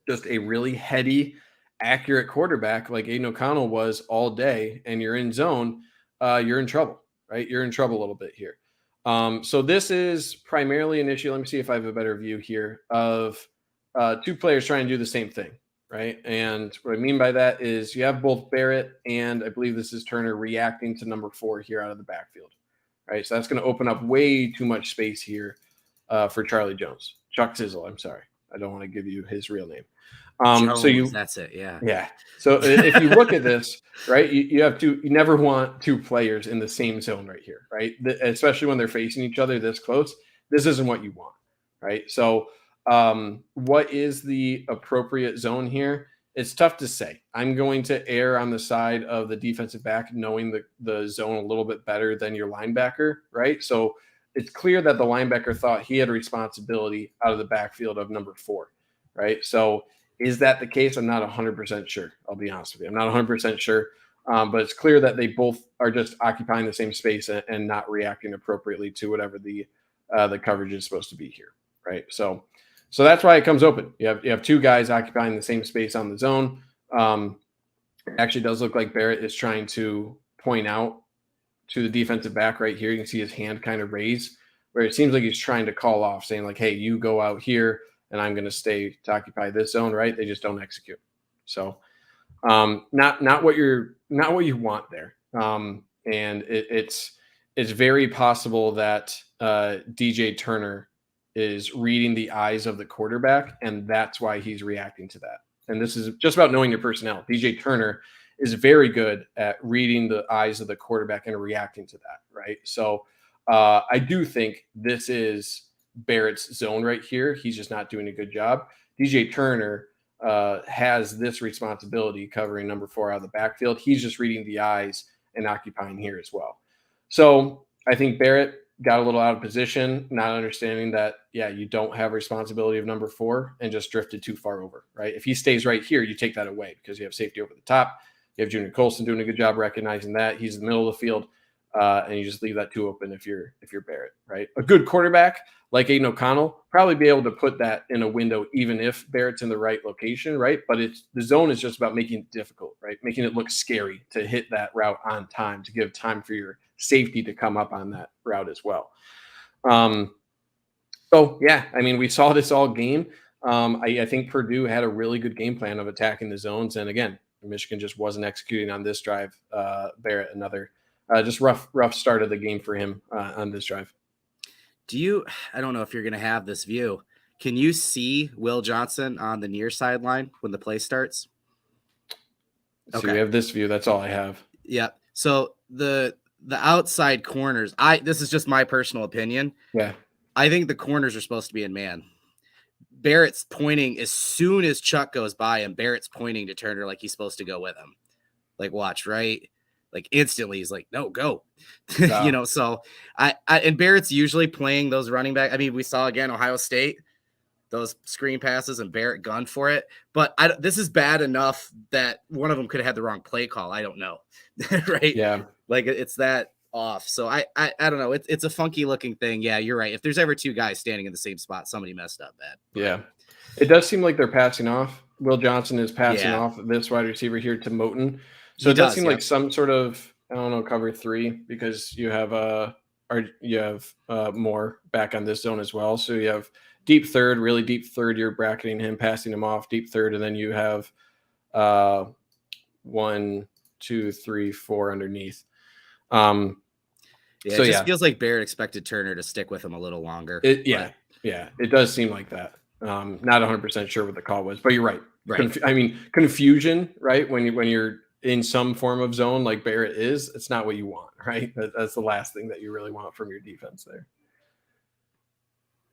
just a really heady, accurate quarterback like Aiden O'Connell was all day, and you're in zone, you're in trouble, right? You're in trouble a little bit here. So this is primarily an issue. Let me see if I have a better view here of two players trying to do the same thing, right? And what I mean by that is you have both Barrett and I believe this is Turner reacting to number 4 here out of the backfield, right? So that's going to open up way too much space here for Charlie Jones. Chuck Sizzle, I'm sorry. I don't want to give you his real name. That's it. Yeah. Yeah. So if you look at this, right, you have you never want two players in the same zone right here, right? Especially when they're facing each other this close. This isn't what you want, right? So what is the appropriate zone here? It's tough to say. I'm going to err on the side of the defensive back knowing the zone a little bit better than your linebacker, right? So it's clear that the linebacker thought he had a responsibility out of the backfield of number 4, right? So is that the case? I'm not 100% sure. I'll be honest with you. I'm not 100% sure. But it's clear that they both are just occupying the same space and not reacting appropriately to whatever the coverage is supposed to be here, right? So that's why it comes open. You have two guys occupying the same space on the zone. It actually does look like Barrett is trying to point out to the defensive back right here. You can see his hand kind of raised, where it seems like he's trying to call off, saying like, "Hey, you go out here, and I'm going to stay to occupy this zone." Right? They just don't execute. So, not what you want there. And it's very possible that DJ Turner is reading the eyes of the quarterback, and that's why he's reacting to that. And this is just about knowing your personnel. DJ Turner is very good at reading the eyes of the quarterback and reacting to that, right? So I do think this is Barrett's zone right here. He's just not doing a good job. DJ Turner has this responsibility covering number 4 out of the backfield. He's just reading the eyes and occupying here as well. So I think Barrett got a little out of position, not understanding that, you don't have responsibility of number 4 and just drifted too far over, right? If he stays right here, you take that away because you have safety over the top. You have Junior Colson doing a good job recognizing that. He's in the middle of the field, and you just leave that 2 open if you're Barrett, right? A good quarterback like Aiden O'Connell probably be able to put that in a window even if Barrett's in the right location, right? But the zone is just about making it difficult, right? Making it look scary to hit that route on time, to give time for your safety to come up on that route as well. So, we saw this all game. I think Purdue had a really good game plan of attacking the zones. And again, Michigan just wasn't executing on this drive. Barrett, another just rough start of the game for him on this drive. I don't know if you're going to have this view. Can you see Will Johnson on the near sideline when the play starts? So we have this view. That's all I have. Yeah. So the outside corners, this is just my personal opinion. Yeah. I think the corners are supposed to be in man. Barrett's pointing as soon as Chuck goes by him. Barrett's pointing to Turner like he's supposed to go with him. Like, watch, right? Like instantly he's like, no, go. Wow. So and Barrett's usually playing those running back. I mean, we saw again Ohio State, those screen passes, and Barrett gunned for it. But this is bad enough that one of them could have had the wrong play call. I don't know. Right? Yeah. Like it's that off. So I don't know. It's a funky looking thing. Yeah, you're right. If there's ever 2 guys standing in the same spot, somebody messed up bad. Yeah. It does seem like they're passing off. Will Johnson is passing off this wide receiver here to Moten. So it does seem like some sort of, cover 3 because you have more back on this zone as well. So you have deep third, really deep third. You're bracketing him, passing him off deep third, and then you have 1, 2, 3, 4 underneath. It just feels like Barrett expected Turner to stick with him a little longer. It does seem like that. Not 100% sure what the call was, but you're right. Confusion, right? When you're in some form of zone like Barrett is, it's not what you want, right? That's the last thing that you really want from your defense there.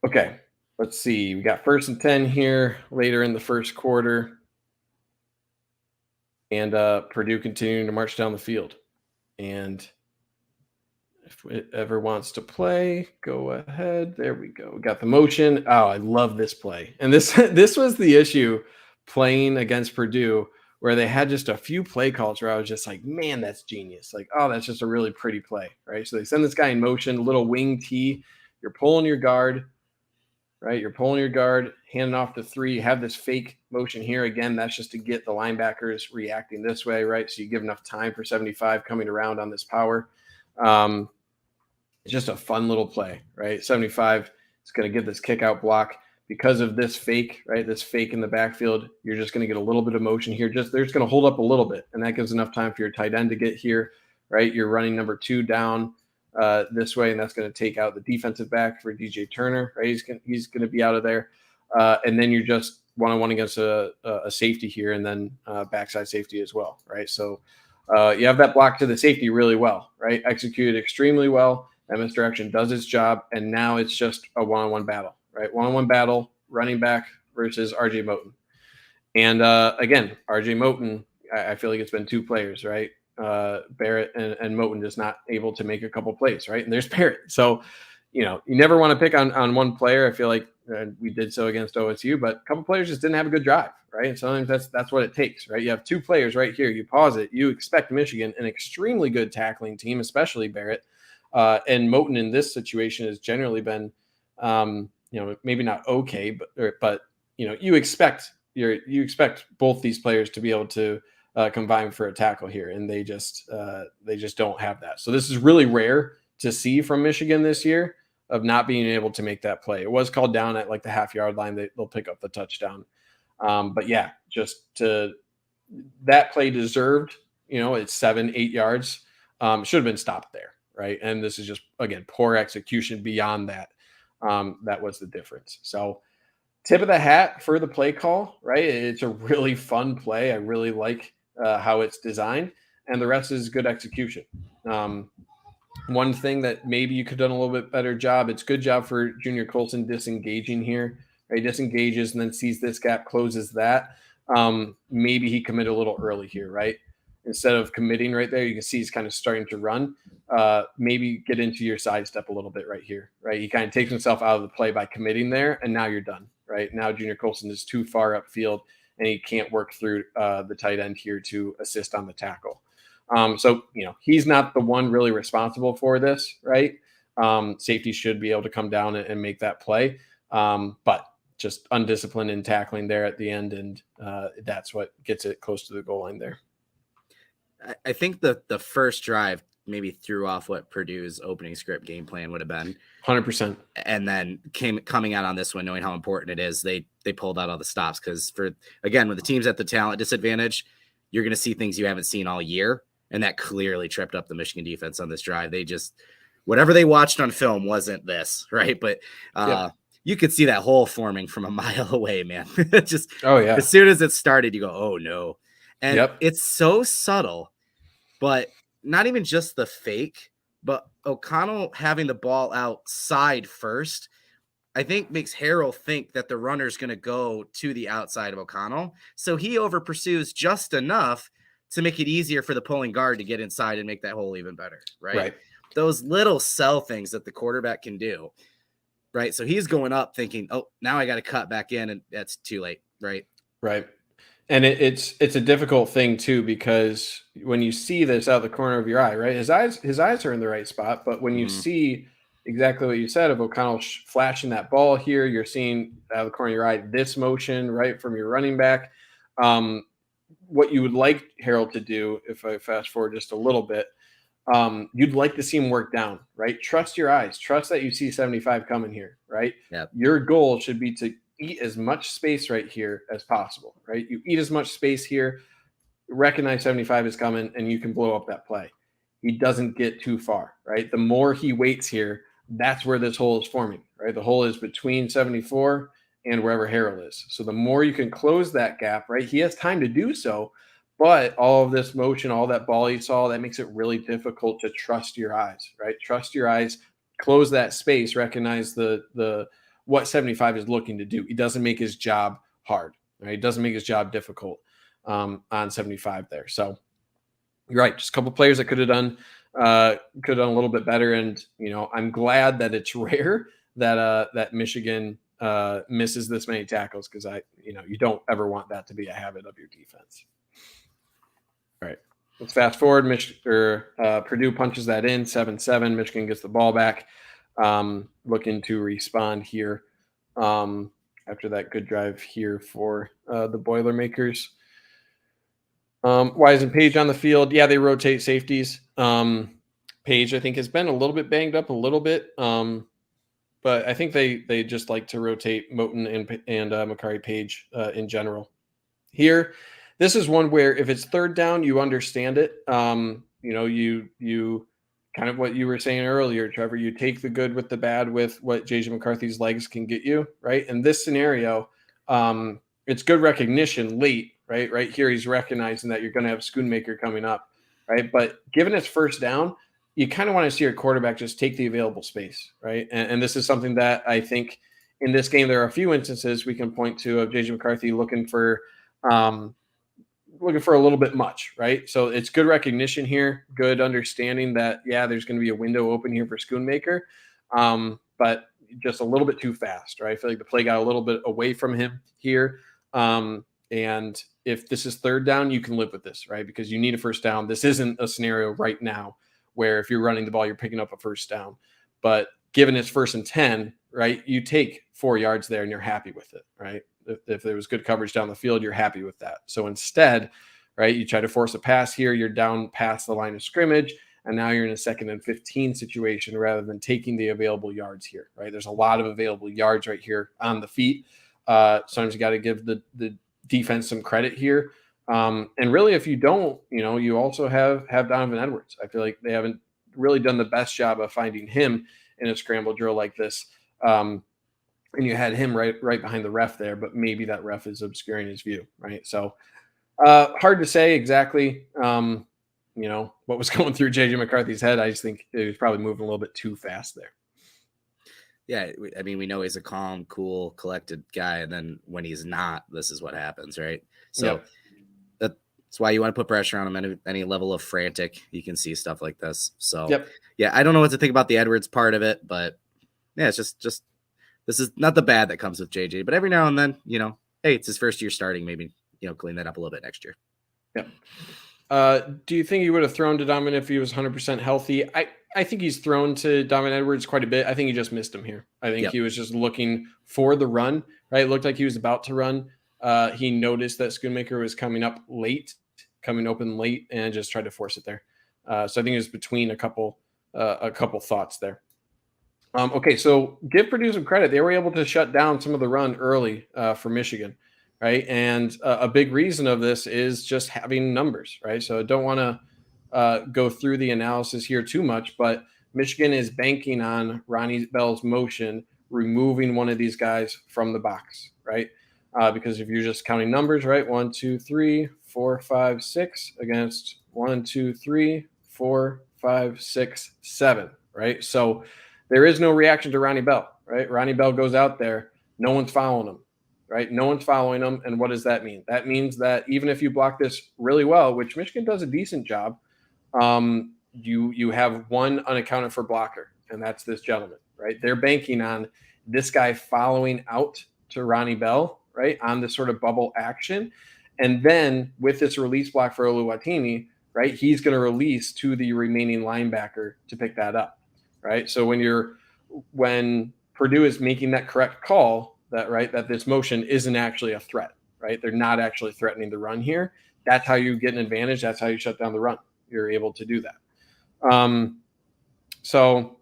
Okay, let's see. We got 1st and 10 here later in the first quarter. And Purdue continuing to march down the field. And if it ever wants to play, go ahead. There we go. We got the motion. Oh, I love this play. And this was the issue playing against Purdue, where they had just a few play calls where I was just like, man, that's genius. Like, oh, that's just a really pretty play, right? So they send this guy in motion, little wing T. You're pulling your guard, right? You're pulling your guard, handing off to 3. You have this fake motion here. Again, that's just to get the linebackers reacting this way, right? So you give enough time for 75 coming around on this power. It's just a fun little play, right? 75 is going to get this kick out block. Because of this fake, right? This fake in the backfield, you're just going to get a little bit of motion here. They're just going to hold up a little bit, and that gives enough time for your tight end to get here, right? You're running number 2 down this way, and that's going to take out the defensive back for DJ Turner, right? He's going to be out of there, and then you're just one-on-one against a safety here, and then backside safety as well, right? So you have that block to the safety really well, right? Executed extremely well. That misdirection does its job, and now it's just a one-on-one battle. Right, one-on-one battle, running back versus RJ Moten. And again, RJ Moten, I feel like it's been two players, right? Barrett and Moten just not able to make a couple plays, right? And there's Barrett. So, you never want to pick on one player. I feel like we did so against OSU, but a couple players just didn't have a good drive, right? And sometimes that's what it takes, right? You have two players right here. You pause it. You expect Michigan, an extremely good tackling team, especially Barrett. And Moten in this situation has generally been, maybe not okay, but you expect both these players to be able to combine for a tackle here, and they just don't have that. So this is really rare to see from Michigan this year of not being able to make that play. It was called down at like the half-yard line. They'll pick up the touchdown. But yeah, that play deserved, it's 7-8 yards. Should have been stopped there, right? And this is just, again, poor execution beyond that. That was the difference. So tip of the hat for the play call, right? It's a really fun play. I really like how it's designed, and the rest is good execution. One thing that maybe you could have done a little bit better job, it's good job for Junior Colson disengaging here, right? He disengages and then sees this gap, closes that. Maybe he committed a little early here, right? Instead of committing right there, you can see he's kind of starting to run. Maybe get into your side step a little bit right here, right? He kind of takes himself out of the play by committing there, and now you're done, right? Now Junior Colson is too far upfield, and he can't work through the tight end here to assist on the tackle. So, he's not the one really responsible for this, right? Safety should be able to come down and make that play. But just undisciplined in tackling there at the end, and that's what gets it close to the goal line there. I think the first drive maybe threw off what Purdue's opening script game plan would have been. 100%. And then coming out on this one, knowing how important it is, they pulled out all the stops because with the teams at the talent disadvantage, you're going to see things you haven't seen all year. And that clearly tripped up the Michigan defense on this drive. They just, whatever they watched on film wasn't this, right? But you could see that hole forming from a mile away, man. Just, oh yeah. As soon as it started, you go, oh no. And it's so subtle, but not even just the fake, but O'Connell having the ball outside first, I think makes Harrell think that the runner's going to go to the outside of O'Connell. So he over pursues just enough to make it easier for the pulling guard to get inside and make that hole even better, right? Those little cell things that the quarterback can do, right? So he's going up thinking, oh, now I got to cut back in, and that's too late, right? Right. And it's a difficult thing too, because when you see this out of the corner of your eye, right, his eyes are in the right spot, but when you see exactly what you said of O'Connell flashing that ball here, you're seeing out of the corner of your eye this motion right from your running back. What you would like Harold to do, if I fast forward just a little bit, you'd like to see him work down, right? Trust your eyes. Trust that you see 75 coming here, right? Yep. Your goal should be to eat as much space right here as possible, right? You eat as much space here, recognize 75 is coming, and you can blow up that play. He doesn't get too far, right? The more he waits here, that's where this hole is forming, right? The hole is between 74 and wherever Harrell is. So the more you can close that gap, right? He has time to do so, but all of this motion, all that ball he saw, that makes it really difficult to trust your eyes, right? Trust your eyes, close that space, recognize the what 75 is looking to do. He doesn't make his job hard, right? He doesn't make his job difficult on 75 there. So you're right. Just a couple players that could have done a little bit better. And, I'm glad that it's rare that Michigan misses this many tackles, because you don't ever want that to be a habit of your defense. All right, let's fast forward. Purdue punches that in 7-7. Michigan gets the ball back, looking to respond here after that good drive here for the Boilermakers. Wise and Page on the field. Yeah, they rotate safeties. Page, I think, has been a little bit banged up a little bit. But I think they just like to rotate Moten and Makari Page in general. Here, this is one where if it's third down, you understand it. You kind of what you were saying earlier, Trevor. You take the good with the bad with what J.J. McCarthy's legs can get you, right? In this scenario, it's good recognition late, right? Right here, he's recognizing that you're going to have Schoonmaker coming up, right? But given it's first down, you kind of want to see your quarterback just take the available space, right? And this is something that I think in this game, there are a few instances we can point to of J.J. McCarthy looking for Looking for a little bit much, right? So it's good recognition here, good understanding that, yeah, there's going to be a window open here for Schoonmaker, but just a little bit too fast, right? I feel like the play got a little bit away from him here. And if this is third down, you can live with this, right? Because you need a first down. This isn't a scenario right now where if you're running the ball, you're picking up a first down. But given it's 1st and 10, right, you take 4 yards there and you're happy with it, right? If there was good coverage down the field, you're happy with that. So instead, right, you try to force a pass here, you're down past the line of scrimmage, and now you're in a 2nd and 15 situation rather than taking the available yards here, right? There's a lot of available yards right here on the feet. Sometimes you got to give the defense some credit here. And really, if you don't, you also have Donovan Edwards. I feel like they haven't really done the best job of finding him in a scramble drill like this. And you had him right behind the ref there, but maybe that ref is obscuring his view, right? So hard to say exactly, what was going through JJ McCarthy's head. I just think it was probably moving a little bit too fast there. Yeah, I mean, we know he's a calm, cool, collected guy, and then when he's not, this is what happens, right? So that's why you want to put pressure on him. Any level of frantic, you can see stuff like this. So yeah, I don't know what to think about the Edwards part of it, but yeah, it's just this is not the bad that comes with JJ, but every now and then, hey, it's his first year starting, maybe clean that up a little bit next year. Do you think he would have thrown to Donovan if he was 100% healthy? I think he's thrown to Donovan Edwards quite a bit. I think he just missed him here. I think he was just looking for the run, right? It looked like he was about to run. He noticed that Schoonmaker was coming open late, and just tried to force it there. So I think it was between a couple thoughts there. Okay, so give Purdue some credit. They were able to shut down some of the run early for Michigan, right? And a big reason of this is just having numbers, right? So I don't want to go through the analysis here too much, but Michigan is banking on Ronnie Bell's motion, removing one of these guys from the box, right? Because if you're just counting numbers, right? 1, 2, 3, 4, 5, 6 against 1, 2, 3, 4, 5, 6, 7, right? So there is no reaction to Ronnie Bell, right? Ronnie Bell goes out there, no one's following him, right? No one's following him. And what does that mean? That means that even if you block this really well, which Michigan does a decent job, you have one unaccounted for blocker, and that's this gentleman, right? They're banking on this guy following out to Ronnie Bell, right, on this sort of bubble action. And then with this release block for Oluwatimi, right, he's going to release to the remaining linebacker to pick that up. Right. So when Purdue is making that correct call, that this motion isn't actually a threat, right? They're not actually threatening the run here. That's how you get an advantage. That's how you shut down the run. You're able to do that. So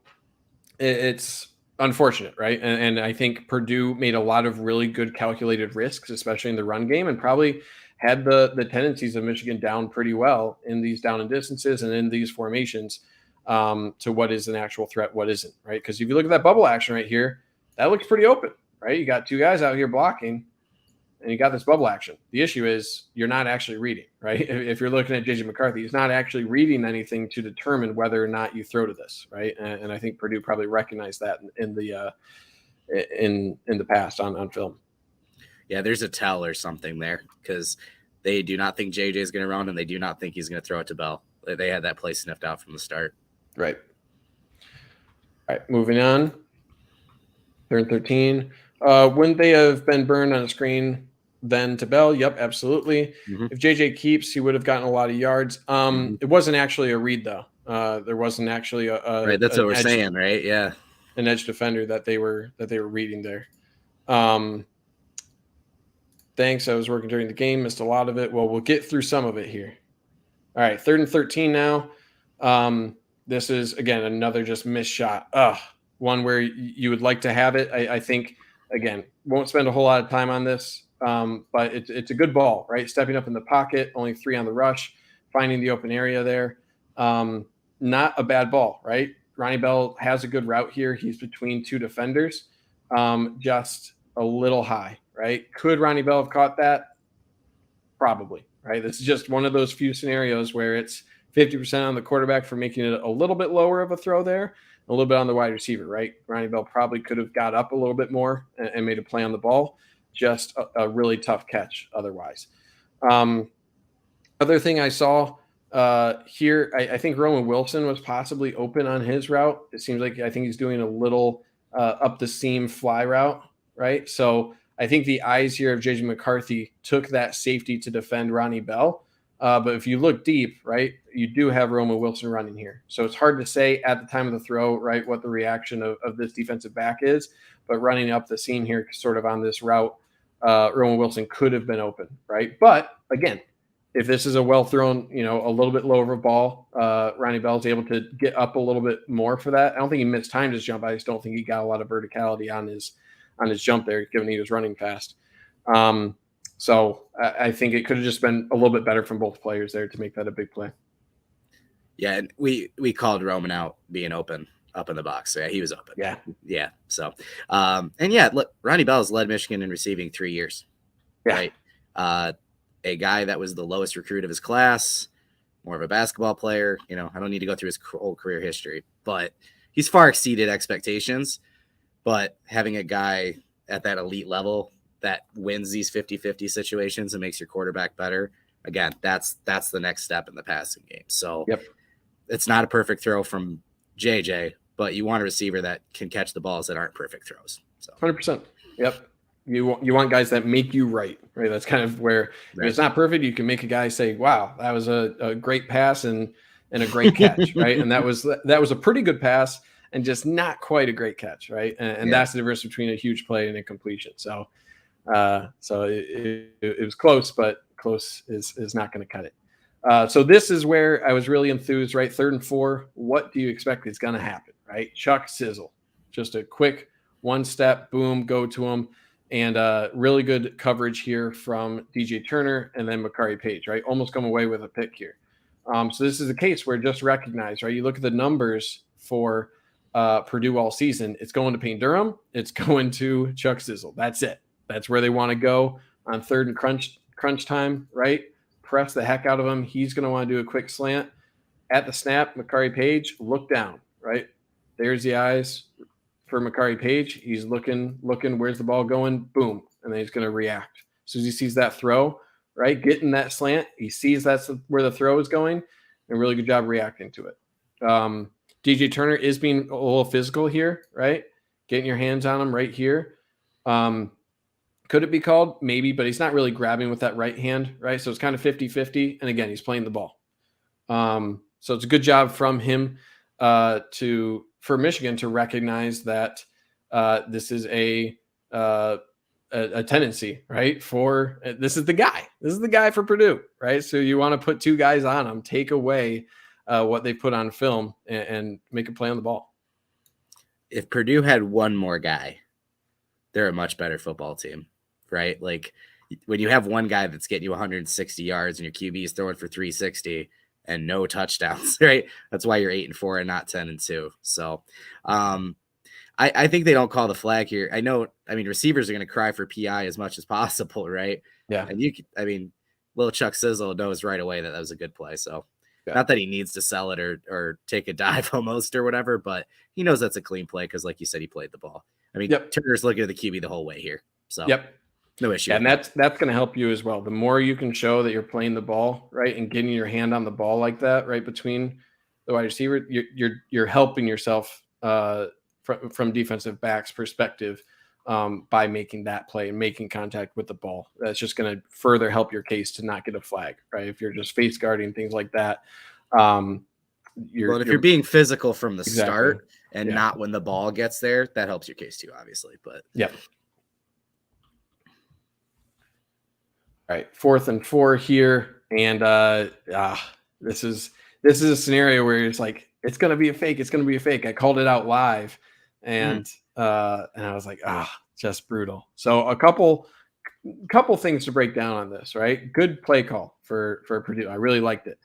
it's unfortunate, right? And I think Purdue made a lot of really good calculated risks, especially in the run game, and probably had the tendencies of Michigan down pretty well in these down and distances and in these formations. To what is an actual threat, what isn't, right? Because if you look at that bubble action right here, that looks pretty open, right? You got 2 guys out here blocking, and you got this bubble action. The issue is you're not actually reading, right? If you're looking at JJ McCarthy, he's not actually reading anything to determine whether or not you throw to this, right? And I think Purdue probably recognized that in the past on film. Yeah, there's a tell or something there because they do not think JJ is going to run, and they do not think he's going to throw it to Bell. They had that play sniffed out from the start. Right. All right, moving on. 3rd and 13. Wouldn't they have been burned on a screen then to Bell? Yep, absolutely. Mm-hmm. If JJ keeps, he would have gotten a lot of yards. It wasn't actually a read, though. There wasn't actually a right. That's what we're saying, right? Yeah, an edge defender that they were reading there. Thanks. I was working during the game, missed a lot of it. Well, we'll get through some of it here. All right, 3rd and 13 now. This is, again, another just missed shot. One where you would like to have it. I think, again, won't spend a whole lot of time on this, but it's a good ball, right? Stepping up in the pocket, only 3 on the rush, finding the open area there. Not a bad ball, right? Ronnie Bell has a good route here. He's between 2 defenders, just a little high, right? Could Ronnie Bell have caught that? Probably, right? This is just one of those few scenarios where it's 50% on the quarterback for making it a little bit lower of a throw there, a little bit on the wide receiver, right? Ronnie Bell probably could have got up a little bit more and made a play on the ball. Just a really tough catch otherwise. Other thing I saw here, I think Roman Wilson was possibly open on his route. It seems like I think he's doing a little up the seam fly route, right? So I think the eyes here of JJ McCarthy took that safety to defend Ronnie Bell. But if you look deep, right, you do have Roman Wilson running here. So it's hard to say at the time of the throw, right, what the reaction of this defensive back is. But running up the seam here, sort of on this route, Roman Wilson could have been open, right? But again, if this is a well thrown, a little bit lower of a ball, Ronnie Bell's able to get up a little bit more for that. I don't think he mistimed his jump. I just don't think he got a lot of verticality on his jump there, given he was running fast. So I think it could have just been a little bit better from both players there to make that a big play. Yeah, and we called Roman out being open up in the box. So yeah, he was open. Yeah. So, and yeah, look, Ronnie Bell's led Michigan in receiving 3 years. Yeah. Right. A guy that was the lowest recruit of his class, more of a basketball player. I don't need to go through his whole career history, but he's far exceeded expectations. But having a guy at that elite level that wins these 50-50 situations and makes your quarterback better, again, that's the next step in the passing game. So It's not a perfect throw from JJ, but you want a receiver that can catch the balls that aren't perfect throws. So 100%. Yep. You want guys that make you right? That's kind of where if it's not perfect, you can make a guy say, wow, that was a great pass and a great catch, right? And that was a pretty good pass and just not quite a great catch, right? And that's the difference between a huge play and a completion. So it was close, but close is not going to cut it. So this is where I was really enthused, right? 3rd and 4. What do you expect is going to happen, right? Chuck Sizzle, just a quick one step, boom, go to him. And really good coverage here from DJ Turner and then Makari Page, right? Almost come away with a pick here. So this is a case where just recognize, right? You look at the numbers for Purdue all season. It's going to Payne Durham. It's going to Chuck Sizzle. That's it. That's where they want to go on 3rd and crunch time, right? Press the heck out of him. He's going to want to do a quick slant. At the snap, Makari Page, look down, right? There's the eyes for Makari Page. He's looking, where's the ball going? Boom. And then he's going to react. As soon as he sees that throw, right, getting that slant, he sees that's where the throw is going, and really good job reacting to it. DJ Turner is being a little physical here, right? Getting your hands on him right here. Could it be called? Maybe, but he's not really grabbing with that right hand, right? So it's kind of 50-50. And again, he's playing the ball. So it's a good job from him for Michigan to recognize that this is a tendency, right? This is the guy. This is the guy for Purdue, right? So you want to put 2 guys on him, take away what they put on film, and make a play on the ball. If Purdue had one more guy, they're a much better football team, right? Like when you have one guy that's getting you 160 yards and your QB is throwing for 360 and no touchdowns, right? That's why you're 8-4 and not 10-2. So I think they don't call the flag here. Receivers are going to cry for PI as much as possible, right? Yeah. And little Chuck Sizzle knows right away that was a good play. So not that he needs to sell it or take a dive almost or whatever, but he knows that's a clean play because, like you said, he played the ball. Turner's looking at the QB the whole way here. So no issue. And that's going to help you as well. The more you can show that you're playing the ball, right, and getting your hand on the ball like that, right, between the wide receiver, you're helping yourself from defensive backs perspective by making that play and making contact with the ball. That's just going to further help your case to not get a flag, right? If you're just face guarding, things like that. If you're being physical from the start and not when the ball gets there, that helps your case too, obviously. But all right, 4th and 4 here, and this is a scenario where it's like it's going to be a fake. It's going to be a fake. I called it out live, and I was like, just brutal. So a couple things to break down on this, right? Good play call for Purdue. I really liked it.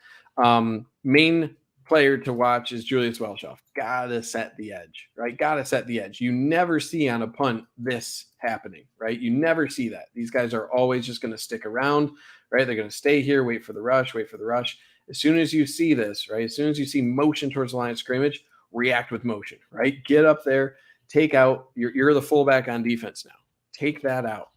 Main player to watch is Julius Welshoff. Gotta set the edge, right? Gotta set the edge. You never see on a punt this happening, right? You never see that. These guys are always just going to stick around, right? They're going to stay here, wait for the rush. As soon as you see this, right? As soon as you see motion towards the line of scrimmage, react with motion, right? Get up there, take out. You're the fullback on defense now. Take that out.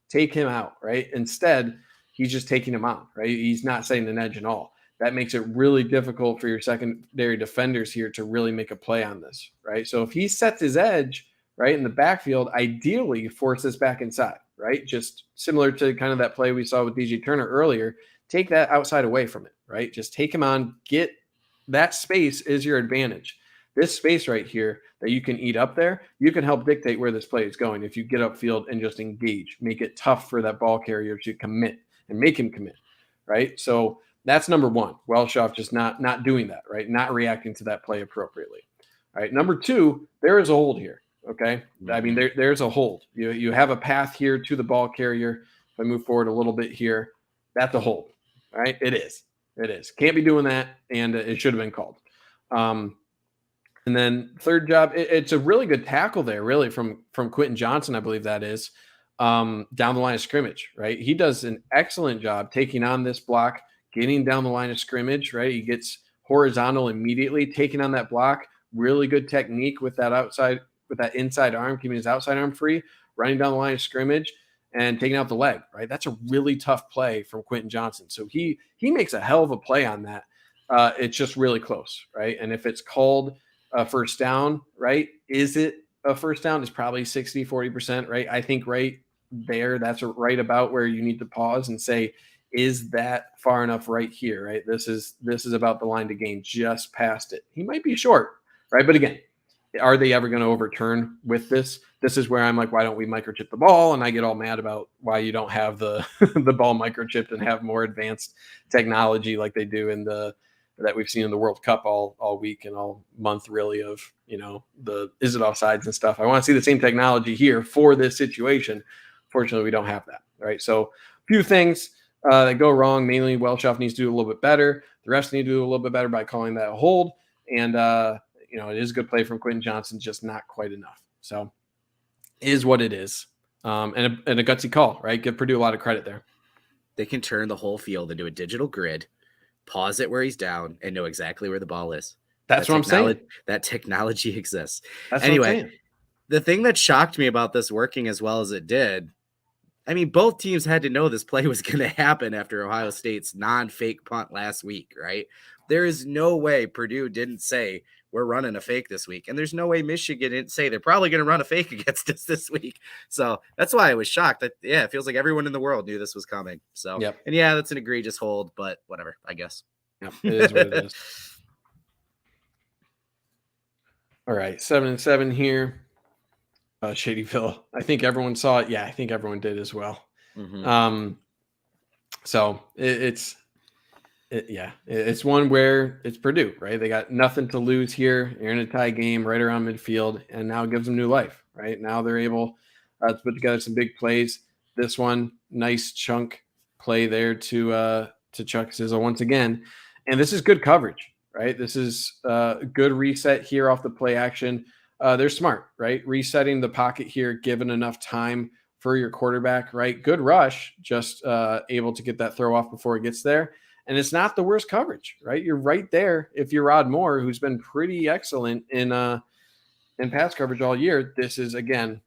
Take him out, right? Instead, he's just taking him on, right? He's not setting an edge at all. That makes it really difficult for your secondary defenders here to really make a play on this, right? So if he sets his edge, right, in the backfield, ideally force this back inside, right? Just similar to kind of that play we saw with DJ Turner earlier. Take that outside away from it, right? Just take him on, get that space is your advantage. This space right here that you can eat up there, you can help dictate where this play is going if you get upfield and just engage, make it tough for that ball carrier to commit and make him commit, right? So that's number one. Welshoff just not doing that, right? Not reacting to that play appropriately. All right. Number two, there is a hold here. Okay. I mean, there's a hold. You have a path here to the ball carrier. If I move forward a little bit here, that's a hold. All right. It is. Can't be doing that. And it should have been called. And then third job, it's a really good tackle there, really, from Quentin Johnson, I believe that is, down the line of scrimmage, right? He does an excellent job taking on this block, getting down the line of scrimmage, right? He gets horizontal immediately, taking on that block, really good technique with that inside arm, keeping his outside arm free, running down the line of scrimmage and taking out the leg, right? That's a really tough play from Quentin Johnson. So he makes a hell of a play on that. It's just really close, right? And if it's called a first down, right? Is it a first down? It's probably 60-40%, right? I think right there, that's right about where you need to pause and say, is that far enough right here, right? This is about the line to gain, just past it. He might be short, right? But again, are they ever going to overturn with this? This is where I'm like, why don't we microchip the ball? And I get all mad about why you don't have the the ball microchipped and have more advanced technology like they do in that we've seen in the World Cup all week and all month, really, of, the is it offsides and stuff. I want to see the same technology here for this situation. Fortunately, we don't have that, right? So a few things that go wrong. Mainly, Welshoff needs to do a little bit better. The rest need to do a little bit better by calling that a hold. And, it is a good play from Quentin Johnson, just not quite enough. So is what it is. And a gutsy call, right? Give Purdue a lot of credit there. They can turn the whole field into a digital grid, pause it where he's down, and know exactly where the ball is. That's what I'm saying. That technology exists. That's anyway, the thing that shocked me about this working as well as it did, I mean, both teams had to know this play was going to happen after Ohio State's non-fake punt last week, right? There is no way Purdue didn't say, we're running a fake this week. And there's no way Michigan didn't say they're probably going to run a fake against us this week. So that's why I was shocked. That, it feels like everyone in the world knew this was coming. So, yep. And that's an egregious hold, but whatever, I guess. Yep, it is what it is. All right, 7-7 here. Shadyville. I think everyone saw it. Yeah, I think everyone did as well. Mm-hmm. So it's one where it's Purdue, right? They got nothing to lose here. You're in a tie game right around midfield, and now it gives them new life, right? Now they're able to put together some big plays. This one, nice chunk play there to Chuck Sizzle once again. And this is good coverage, right? This is a good reset here off the play action. They're smart, right? Resetting the pocket here, given enough time for your quarterback, right? Good rush, just able to get that throw off before it gets there. And it's not the worst coverage, right? You're right there. If you're Rod Moore, who's been pretty excellent in pass coverage all year, this is, again,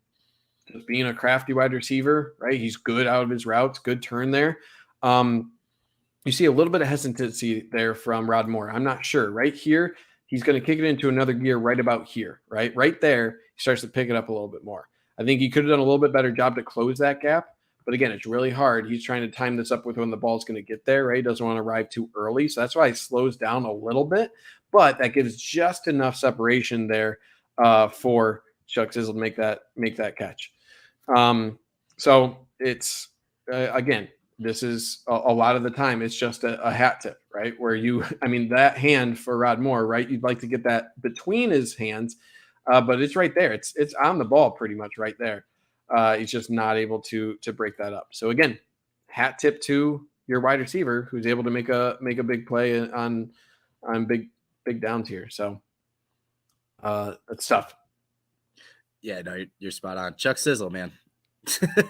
just being a crafty wide receiver, right? He's good out of his routes, good turn there. You see a little bit of hesitancy there from Rod Moore. I'm not sure. Right here, he's going to kick it into another gear right about here, right? Right there, he starts to pick it up a little bit more. I think he could have done a little bit better job to close that gap. But again, it's really hard. He's trying to time this up with when the ball's going to get there, right? He doesn't want to arrive too early. So that's why he slows down a little bit. But that gives just enough separation there for Chuck Sizzle to make that catch. So it's, again, this is a lot of the time, it's just a hat tip, right? Where that hand for Rod Moore, right? You'd like to get that between his hands, but it's right there. It's on the ball pretty much right there. He's just not able to break that up. So again, hat tip to your wide receiver who's able to make a big play on big downs here. So that's tough. Yeah, no, you're spot on. Chuck Sizzle, man.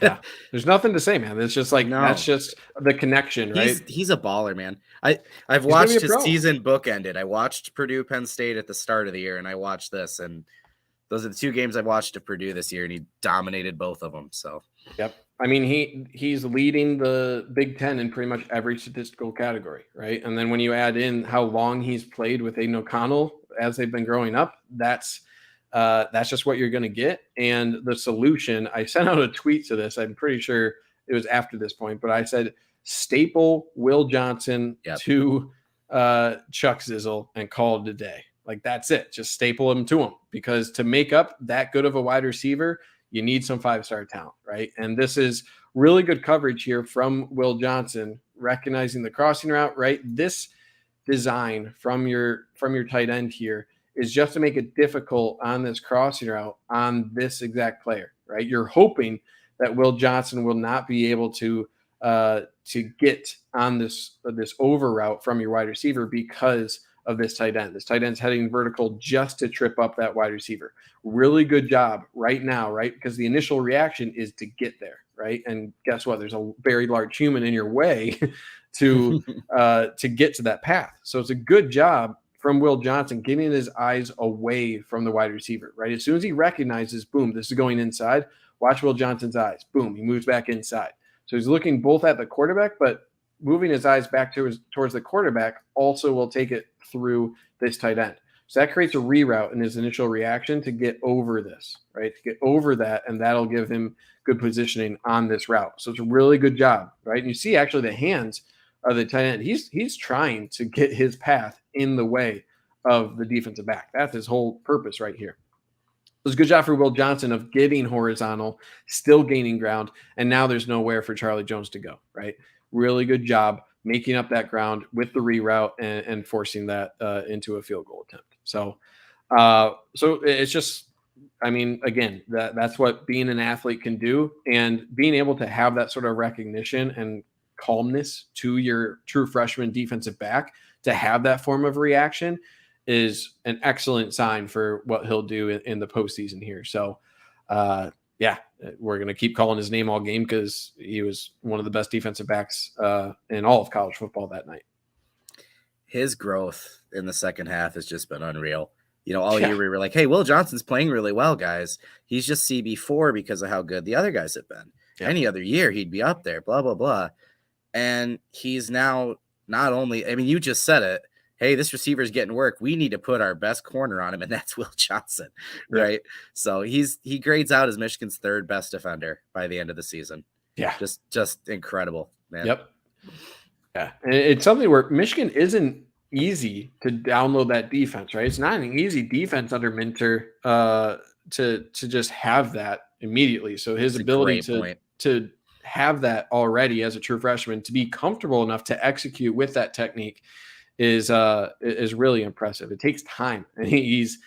Yeah, there's nothing to say, man. It's just like, that's just the connection, right? He's a baller, man. I've watched his season bookended. I watched Purdue Penn State at the start of the year, and I watched this, and those are the two games I've watched of Purdue this year, and he dominated both of them. So, yep. I mean, he's leading the Big Ten in pretty much every statistical category, right? And then when you add in how long he's played with Aiden O'Connell as they've been growing up, that's just what you're going to get. And the solution, I sent out a tweet to this. I'm pretty sure it was after this point, but I said staple Will Johnson to Chuck Zizzle and call it a day. Like that's it. Just staple him to him, because to make up that good of a wide receiver, you need some 5-star talent, right? And this is really good coverage here from Will Johnson, recognizing the crossing route, right? This design from your tight end here is just to make it difficult on this crossing route on this exact player, right? You're hoping that Will Johnson will not be able to get on this over route from your wide receiver because of this tight end. This tight end's heading vertical just to trip up that wide receiver. Really good job right now, right? Because the initial reaction is to get there, right? And guess what? There's a very large human in your way to get to that path. So it's a good job from Will Johnson getting his eyes away from the wide receiver, right? As soon as he recognizes, boom, this is going inside, watch Will Johnson's eyes. Boom, he moves back inside. So he's looking both at the quarterback, but moving his eyes back towards the quarterback also will take it through this tight end. So that creates a reroute in his initial reaction to get over this, right? To get over that, and that'll give him good positioning on this route. So it's a really good job, right? And you see actually the hands of the tight end. He's trying to get his path in the way of the defensive back. That's his whole purpose right here. It was a good job for Will Johnson of getting horizontal, still gaining ground, and now there's nowhere for Charlie Jones to go, right? Really good job making up that ground with the reroute and forcing that into a field goal attempt. So it's just, I mean, again, that's what being an athlete can do, and being able to have that sort of recognition and calmness to your true freshman defensive back to have that form of reaction is an excellent sign for what he'll do in the postseason here. So, yeah, we're going to keep calling his name all game because he was one of the best defensive backs in all of college football that night. His growth in the second half has just been unreal. You know, all year we were like, hey, Will Johnson's playing really well, guys. He's just CB4 because of how good the other guys have been. Yeah. Any other year, he'd be up there, blah, blah, blah. And he's now not only, I mean, you just said it. Hey, this receiver is getting work. We need to put our best corner on him, and that's Will Johnson, right? Yeah. So he grades out as Michigan's third best defender by the end of the season. Yeah, just incredible, man. Yep. Yeah, and it's something where Michigan isn't easy to download that defense, right? It's not an easy defense under Minter to just have that immediately. So his ability to have that already as a true freshman, to be comfortable enough to execute with that technique is really impressive. It takes time, and he's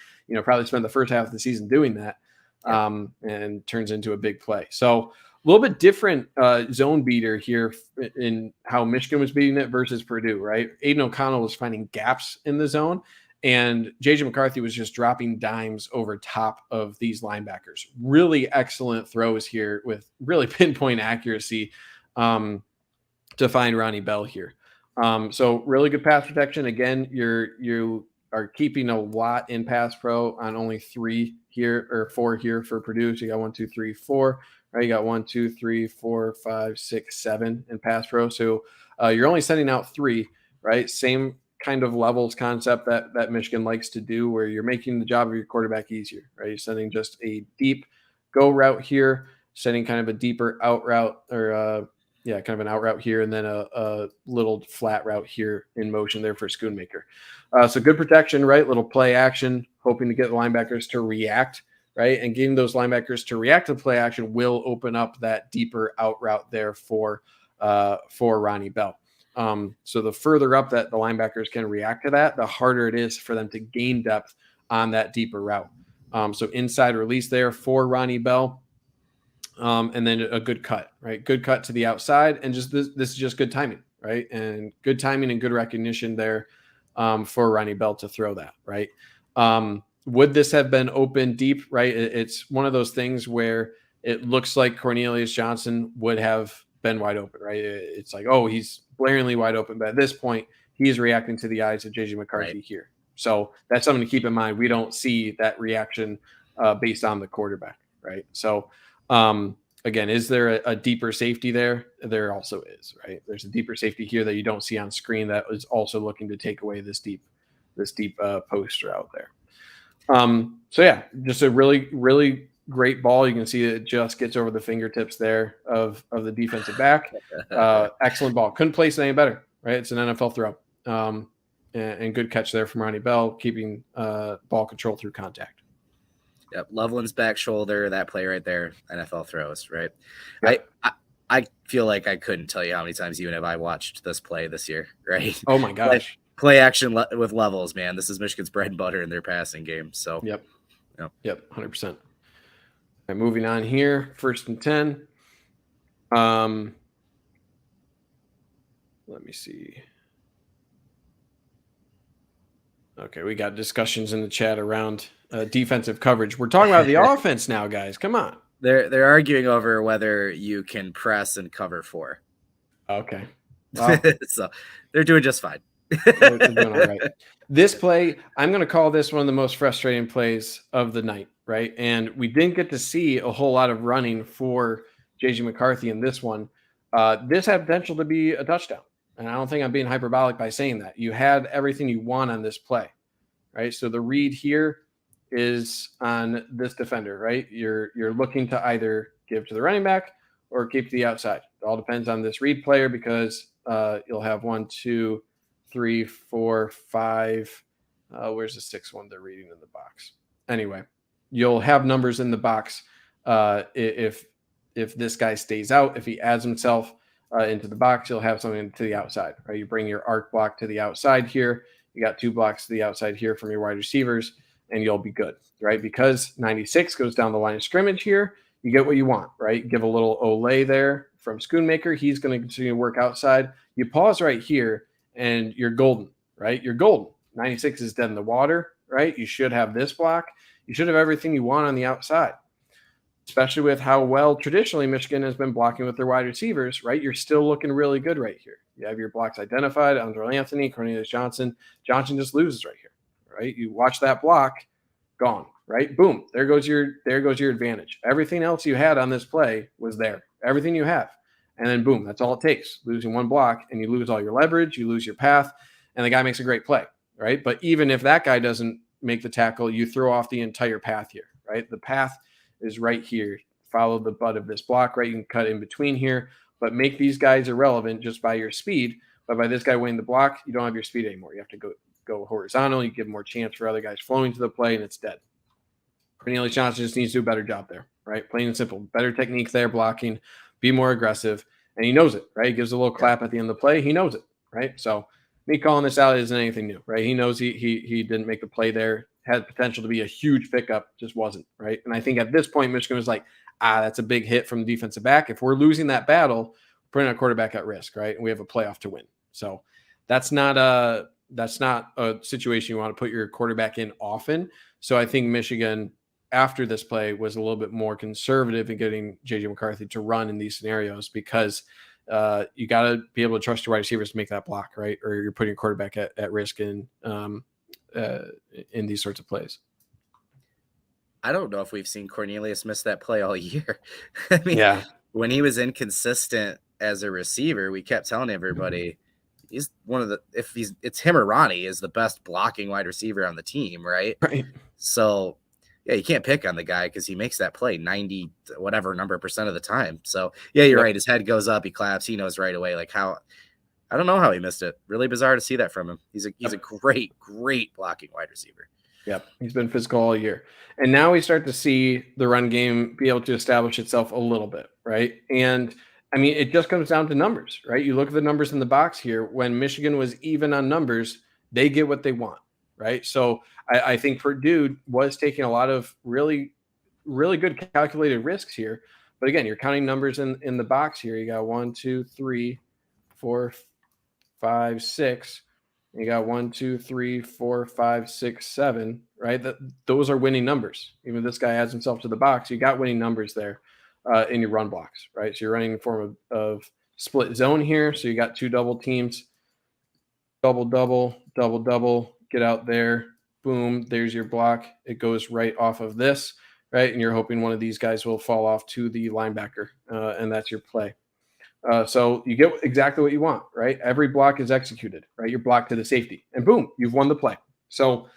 probably spent the first half of the season doing that, and turns into a big play. So a little bit different zone beater here in how Michigan was beating it versus Purdue, right? Aiden O'Connell was finding gaps in the zone, and J.J. McCarthy was just dropping dimes over top of these linebackers. Really excellent throws here with really pinpoint accuracy to find Ronnie Bell here. So really good pass protection. Again, you are keeping a lot in pass pro on only 3 here or 4 here for Purdue. So you got 1, 2, 3, 4. Right, you got 1, 2, 3, 4, 5, 6, 7 in pass pro. So you're only sending out 3. Right, same kind of levels concept that Michigan likes to do, where you're making the job of your quarterback easier. Right, you're sending just a deep go route here, sending kind of a deeper out route or kind of an out route here, and then a little flat route here in motion there for Schoonmaker. So good protection, right? Little play action, hoping to get the linebackers to react, right? And getting those linebackers to react to play action will open up that deeper out route there for Ronnie Bell. So the further up that the linebackers can react to that, the harder it is for them to gain depth on that deeper route. So inside release there for Ronnie Bell. And then a good cut, right? Good cut to the outside, and just this is just good timing, right? And good timing and good recognition there for Ronnie Bell to throw that, right? Would this have been open deep, right? It's one of those things where it looks like Cornelius Johnson would have been wide open, right? It's like, oh, he's blaringly wide open, but at this point, he's reacting to the eyes of J.J. McCarthy here. So that's something to keep in mind. We don't see that reaction based on the quarterback, right? So again, is there a deeper safety there? There also is, right? There's a deeper safety here that you don't see on screen that is also looking to take away this deep poster out there. So yeah, just a really, really great ball. You can see it just gets over the fingertips there of the defensive back. Excellent ball. Couldn't place it any better, right? It's an NFL throw. And good catch there from Ronnie Bell, keeping ball control through contact. Yep, Loveland's back shoulder, that play right there, NFL throws, right? Yep. I feel like I couldn't tell you how many times even have I watched this play this year, right? Oh my gosh. Play action with levels, man. This is Michigan's bread and butter in their passing game. So Yep, 100%. All right, moving on here, 1st and 10. Let me see. Okay, we got discussions in the chat around defensive coverage. We're talking about the offense now, guys. Come on. They're arguing over whether you can press and cover 4. Okay. Well, so they're doing just fine. they're doing all right. This play, I'm going to call this one of the most frustrating plays of the night, right? And we didn't get to see a whole lot of running for J.J. McCarthy in this one. This had potential to be a touchdown. And I don't think I'm being hyperbolic by saying that. You had everything you want on this play, right? So the read here is on this defender, right? You're looking to either give to the running back or keep to the outside. It all depends on this read player because you'll have 1, 2, 3, 4, 5. Where's the 6th one they're reading in the box? Anyway, you'll have numbers in the box if this guy stays out, if he adds himself into the box, you'll have something to the outside, right? You bring your arc block to the outside here. You got 2 blocks to the outside here from your wide receivers, and you'll be good, right? Because 96 goes down the line of scrimmage here. You get what you want, right? Give a little Olay there from Schoonmaker. He's going to continue to work outside. You pause right here, and you're golden, right? You're golden. 96 is dead in the water, right? You should have this block. You should have everything you want on the outside, especially with how well traditionally Michigan has been blocking with their wide receivers, right? You're still looking really good right here. You have your blocks identified, Andre Anthony, Cornelius Johnson. Johnson just loses right here, right? You watch that block, gone, right? Boom, there goes your advantage. Everything else you had on this play was there. Everything you have. And then boom, that's all it takes. Losing one block and you lose all your leverage, you lose your path, and the guy makes a great play, right? But even if that guy doesn't make the tackle, you throw off the entire path here, right? The path is right here. Follow the butt of this block, right? You can cut in between here, but make these guys irrelevant just by your speed. But by this guy winning the block, you don't have your speed anymore. You have to go horizontal. You give more chance for other guys flowing to the play, and it's dead. Cornelius Johnson just needs to do a better job there, right? Plain and simple. Better technique there, blocking, be more aggressive, and he knows it, right? He gives a little clap at the end of the play. He knows it, right? So me calling this out isn't anything new, right? He knows he didn't make the play there. Had potential to be a huge pickup, just wasn't, right? And I think at this point, Michigan was like, that's a big hit from the defensive back. If we're losing that battle, we're putting our quarterback at risk, right? And we have a playoff to win. So that's not a situation you want to put your quarterback in often. So I think Michigan, after this play, was a little bit more conservative in getting J.J. McCarthy to run in these scenarios because you got to be able to trust your wide receivers to make that block, right? Or you're putting your quarterback at risk in these sorts of plays. I don't know if we've seen Cornelius miss that play all year. I mean, when he was inconsistent as a receiver, we kept telling everybody he's one of the, it's him or Ronnie is the best blocking wide receiver on the team, right? Right. So yeah, you can't pick on the guy because he makes that play 90 whatever number % of the time. So yeah, you're right. His head goes up, he claps, he knows right away. Like how, I don't know how he missed it. Really bizarre to see that from him. He's a great blocking wide receiver. Yep, he's been physical all year. And now we start to see the run game be able to establish itself a little bit, right? And, I mean, it just comes down to numbers, right? You look at the numbers in the box here. When Michigan was even on numbers, they get what they want, right? So I think Purdue was taking a lot of really, really good calculated risks here. But, again, you're counting numbers in the box here. You got 1, 2, 3, 4, 5, 6. You got 1, 2, 3, 4, 5, 6, 7, right? Those are winning numbers. Even if this guy adds himself to the box, you got winning numbers there in your run blocks, right? So you're running in form of split zone here. So you got 2 double teams, double, get out there. Boom, there's your block. It goes right off of this. right? And you're hoping one of these guys will fall off to the linebacker, and that's your play. So you get exactly what you want, right? Every block is executed, right? You're blocked to the safety, and boom, you've won the play. So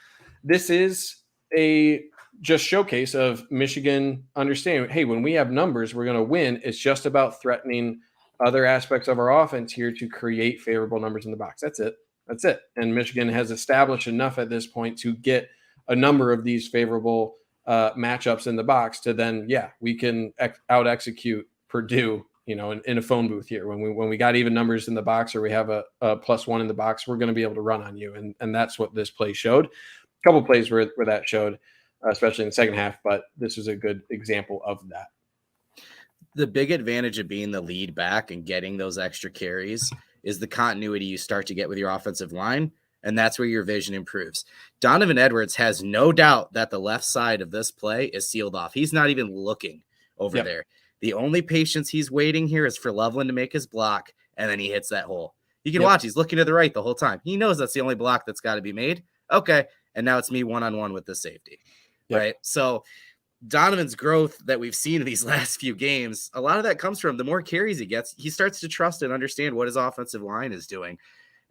this is a just showcase of Michigan understanding, hey, when we have numbers, we're going to win. It's just about threatening other aspects of our offense here to create favorable numbers in the box. That's it. That's it. And Michigan has established enough at this point to get a number of these favorable matchups in the box to then, yeah, we can out execute Purdue, in a phone booth here. When we got even numbers in the box, or we have a +1 in the box, we're going to be able to run on you. And that's what this play showed. A couple plays where that showed, especially in the second half, but this was a good example of that. The big advantage of being the lead back and getting those extra carries is the continuity you start to get with your offensive line, and that's where your vision improves. Donovan Edwards has no doubt that the left side of this play is sealed off. He's not even looking over there. The only patience he's waiting here is for Loveland to make his block, and then he hits that hole. You can watch. He's looking to the right the whole time. He knows that's the only block that's got to be made. Okay, and now it's me one-on-one with the safety, right? So Donovan's growth that we've seen in these last few games, a lot of that comes from the more carries he gets, he starts to trust and understand what his offensive line is doing.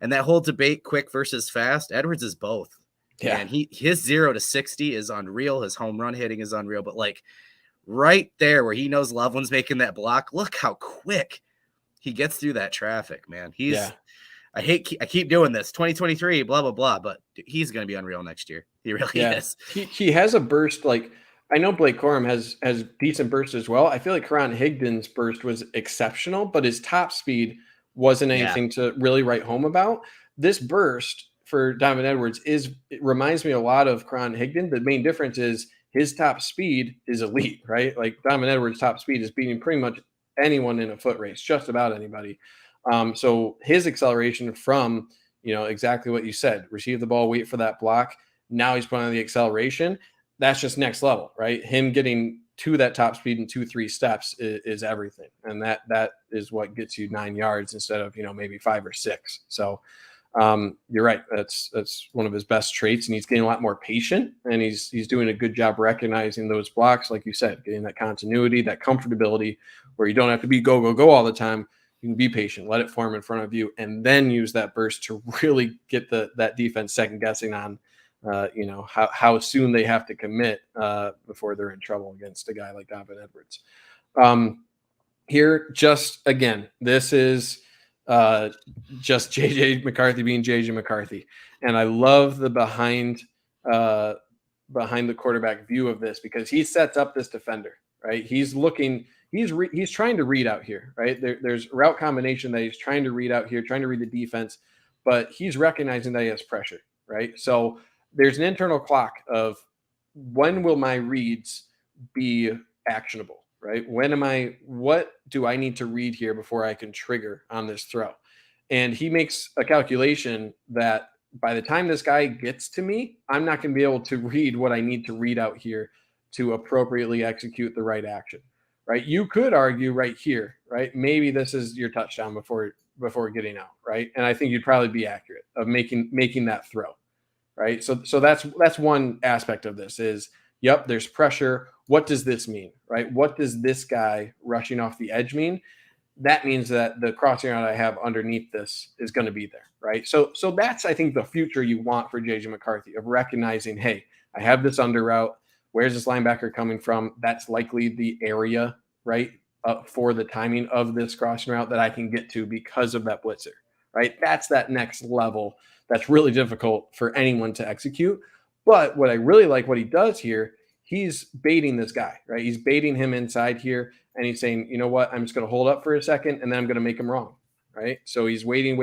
And that whole debate, quick versus fast, Edwards is both. Yeah. And his 0 to 60 is unreal. His home run hitting is unreal. But like right there where he knows Loveland's making that block, look how quick he gets through that traffic, man. I keep doing this 2023, blah, blah, blah, but he's going to be unreal next year. He really is. He has a burst. Like, I know Blake Corum has decent burst as well. I feel like Karan Higdon's burst was exceptional, but his top speed wasn't anything to really write home about. This burst for Donovan Edwards it reminds me a lot of Karan Higdon. The main difference is his top speed is elite, right? Like Donovan Edwards' top speed is beating pretty much anyone in a foot race, just about anybody. So his acceleration from, exactly what you said, receive the ball, wait for that block. Now he's putting on the acceleration. That's just next level, right? Him getting to that top speed in 2-3 steps is everything. And that is what gets you 9 yards instead of, maybe 5 or 6. So you're right. That's one of his best traits, and he's getting a lot more patient, and he's doing a good job recognizing those blocks. Like you said, getting that continuity, that comfortability where you don't have to be go, go, go all the time. You can be patient, let it form in front of you, and then use that burst to really get that defense second guessing on, how soon they have to commit before they're in trouble against a guy like Donovan Edwards. Here, just again, this is just JJ McCarthy being JJ McCarthy, and I love the behind the quarterback view of this, because he sets up this defender, right? He's looking. He's trying to read out here, right? There's route combination that he's trying to read out here, trying to read the defense, but he's recognizing that he has pressure, right? So there's an internal clock of when will my reads be actionable, right? What do I need to read here before I can trigger on this throw? And he makes a calculation that by the time this guy gets to me, I'm not going to be able to read what I need to read out here to appropriately execute the right action, right? You could argue right here, right? Maybe this is your touchdown before getting out, right? And I think you'd probably be accurate of making that throw. Right. So that's one aspect of this is, yep, there's pressure. What does this mean? Right. What does this guy rushing off the edge mean? That means that the crossing route I have underneath this is going to be there. Right. So that's, I think, the future you want for JJ McCarthy, of recognizing, hey, I have this under route. Where's this linebacker coming from? That's likely the area, right, for the timing of this crossing route that I can get to because of that blitzer. Right. That's that next level. That's really difficult for anyone to execute. But what I really like what he does here, he's baiting this guy, right? He's baiting him inside here, and he's saying, you know what, I'm just going to hold up for a second, and then I'm going to make him wrong, right? So he's waiting.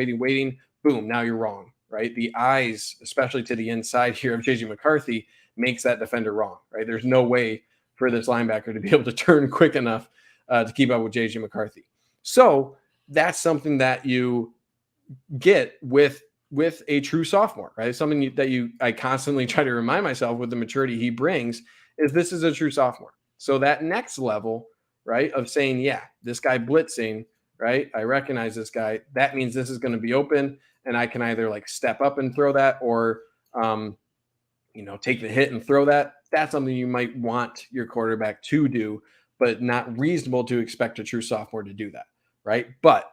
Boom, now you're wrong, right? The eyes, especially to the inside here of JJ McCarthy, makes that defender wrong, right? There's no way for this linebacker to be able to turn quick enough to keep up with JJ McCarthy. So that's something that you get with a true sophomore, right? It's something I constantly try to remind myself with the maturity he brings is this is a true sophomore. So that next level, right, of saying, yeah, this guy blitzing, right? I recognize this guy. That means this is going to be open, and I can either like step up and throw that or, take the hit and throw that. that's something you might want your quarterback to do, but not reasonable to expect a true sophomore to do that, right? But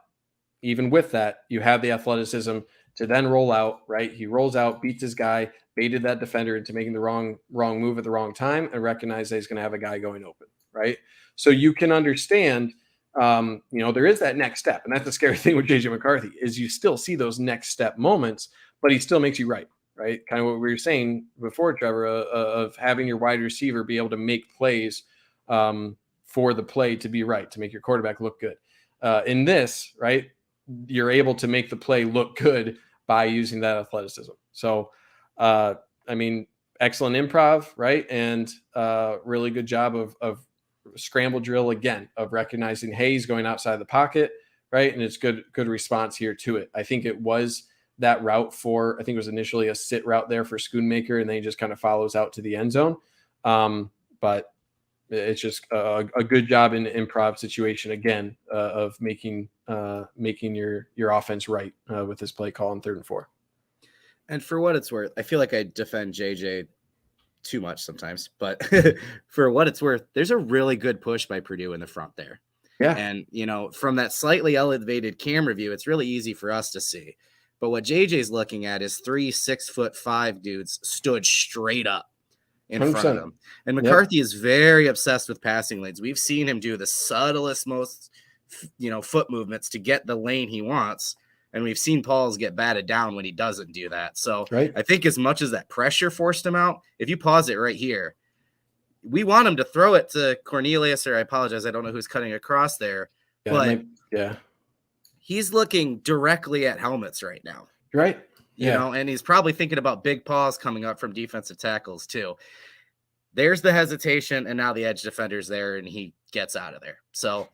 even with that, you have the athleticism to then roll out, right? He rolls out, beats his guy, baited that defender into making the wrong move at the wrong time, and recognize that he's going to have a guy going open, right? So you can understand, there is that next step, and that's the scary thing with JJ McCarthy is you still see those next step moments, but he still makes you right? Kind of what we were saying before, Trevor, of having your wide receiver be able to make plays for the play to be right, to make your quarterback look good. In this, right, you're able to make the play look good by using that athleticism. So, excellent improv, right? And really good job of scramble drill again, of recognizing, hey, he's going outside the pocket, right? And it's good response here to it. I think it was that route I think it was initially a sit route there for Schoonmaker, and then he just kind of follows out to the end zone. But it's just a good job in the improv situation again of making your offense right with this play call on 3rd and 4. And for what it's worth, I feel like I defend JJ too much sometimes, but for what it's worth, there's a really good push by Purdue in the front there. Yeah. And, from that slightly elevated camera view, it's really easy for us to see. But what JJ's looking at is 3 6'5" dudes stood straight up in 100%. front of him. And McCarthy is very obsessed with passing lanes. We've seen him do the subtlest, most, foot movements to get the lane he wants. And we've seen Pauls get batted down when he doesn't do that. So right. I think as much as that pressure forced him out, if you pause it right here, we want him to throw it to Cornelius, or I apologize, I don't know who's cutting across there. Yeah, he's looking directly at helmets right now. Right. And he's probably thinking about big paws coming up from defensive tackles too. There's the hesitation, and now the edge defender's there, and he gets out of there. So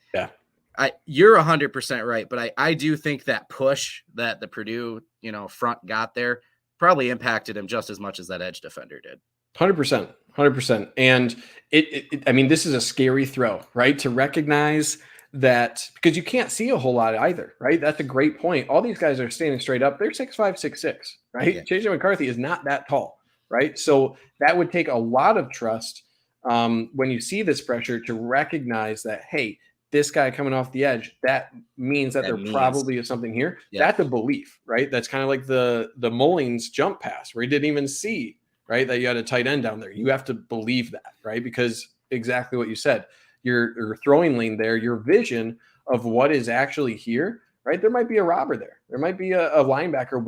you're 100% right, but I do think that push that the Purdue, front got there probably impacted him just as much as that edge defender did. 100%. And this is a scary throw, right? To recognize that, because you can't see a whole lot either, right? That's a great point. All these guys are standing straight up. They're 6'5", 6'6", right? Yeah. JJ McCarthy is not that tall, right? So that would take a lot of trust when you see this pressure to recognize that, hey, this guy coming off the edge, that means that probably is something here. Yeah. That's a belief, right? That's kind of like the Mullings jump pass where he didn't even see, right, that you had a tight end down there. You have to believe that, right? Because exactly what you said, your throwing lane there, your vision of what is actually here, right? There might be a robber there. There might be a linebacker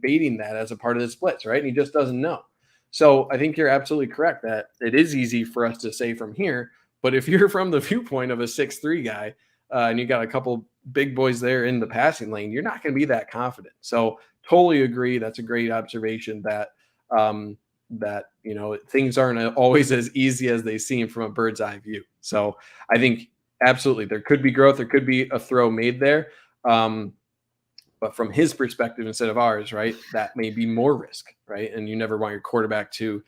baiting that as a part of the splits, right? And he just doesn't know. So I think you're absolutely correct that it is easy for us to say from here, but if you're from the viewpoint of a 6'3" guy and you got a couple big boys there in the passing lane, you're not going to be that confident. So totally agree. That's a great observation that things aren't always as easy as they seem from a bird's eye view. So I think absolutely there could be growth. There could be a throw made there. But from his perspective instead of ours, right, that may be more risk, right? And you never want your quarterback to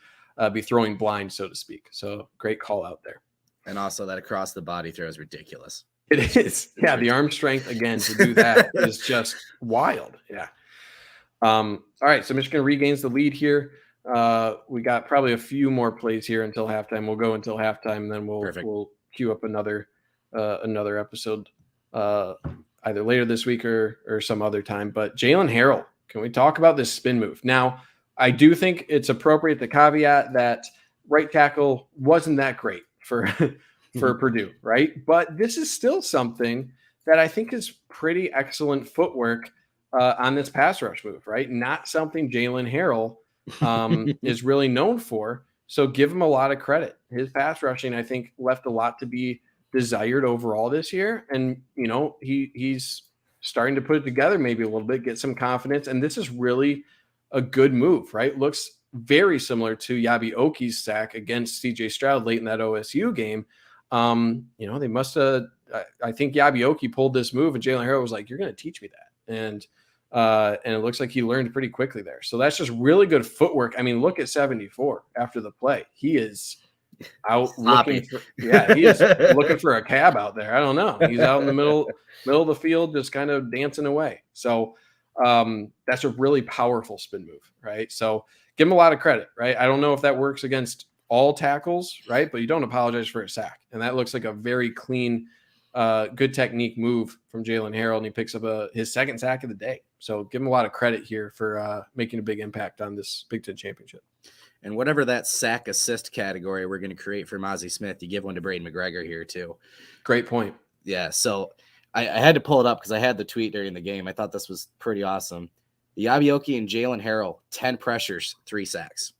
be throwing blind, so to speak. So great call out there. And also that across the body throw is ridiculous. It is. Yeah, the arm strength, again, to do that is just wild. Yeah. All right, so Michigan regains the lead here. We got probably a few more plays here until halftime. We'll go until halftime, and then we'll queue up another episode either later this week or some other time. But Jalen Harrell, can we talk about this spin move? Now, I do think it's appropriate to caveat that right tackle wasn't that great for Purdue, right? But this is still something that I think is pretty excellent footwork on this pass rush move, right? Not something Jalen Harrell is really known for. So give him a lot of credit. His pass rushing, I think, left a lot to be desired overall this year. And, he's starting to put it together maybe a little bit, get some confidence. And this is really a good move, right? Looks very similar to Yabi Oki's sack against CJ Stroud late in that OSU game. They must have, I think Yabi Oki pulled this move and Jalen Harrell was like, you're going to teach me that. And it looks like he learned pretty quickly there. So that's just really good footwork. I mean, look at 74 after the play. He is out looking for a cab out there. I don't know. He's out in the middle of the field, just kind of dancing away. So that's a really powerful spin move, right? So give him a lot of credit, right? I don't know if that works against all tackles, right? But you don't apologize for a sack. And that looks like a very clean, good technique move from Jalen Harrell. And he picks up his second sack of the day. So give him a lot of credit here for making a big impact on this Big Ten championship. And whatever that sack assist category we're going to create for Mozzie Smith, you give one to Braden McGregor here too. Great point. Yeah. So I had to pull it up because I had the tweet during the game. I thought this was pretty awesome. Yabioki and Jalen Harrell, 10 pressures, 3 sacks.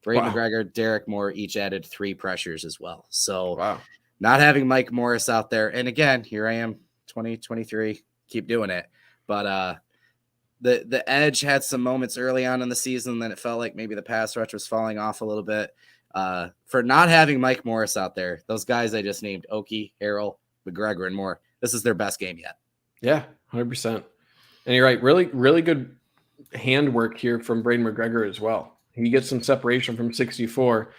Braden McGregor, Derek Moore each added 3 pressures as well. So not having Mike Morris out there. And again, here I am, 2023, keep doing it. But the edge had some moments early on in the season that it felt like maybe the pass rush was falling off a little bit. For not having Mike Morris out there, those guys I just named, Oki, Harrell, McGregor, and Moore, this is their best game yet. Yeah, 100%. And you're right. Really, really good handwork here from Braden McGregor as well. He gets some separation from 64.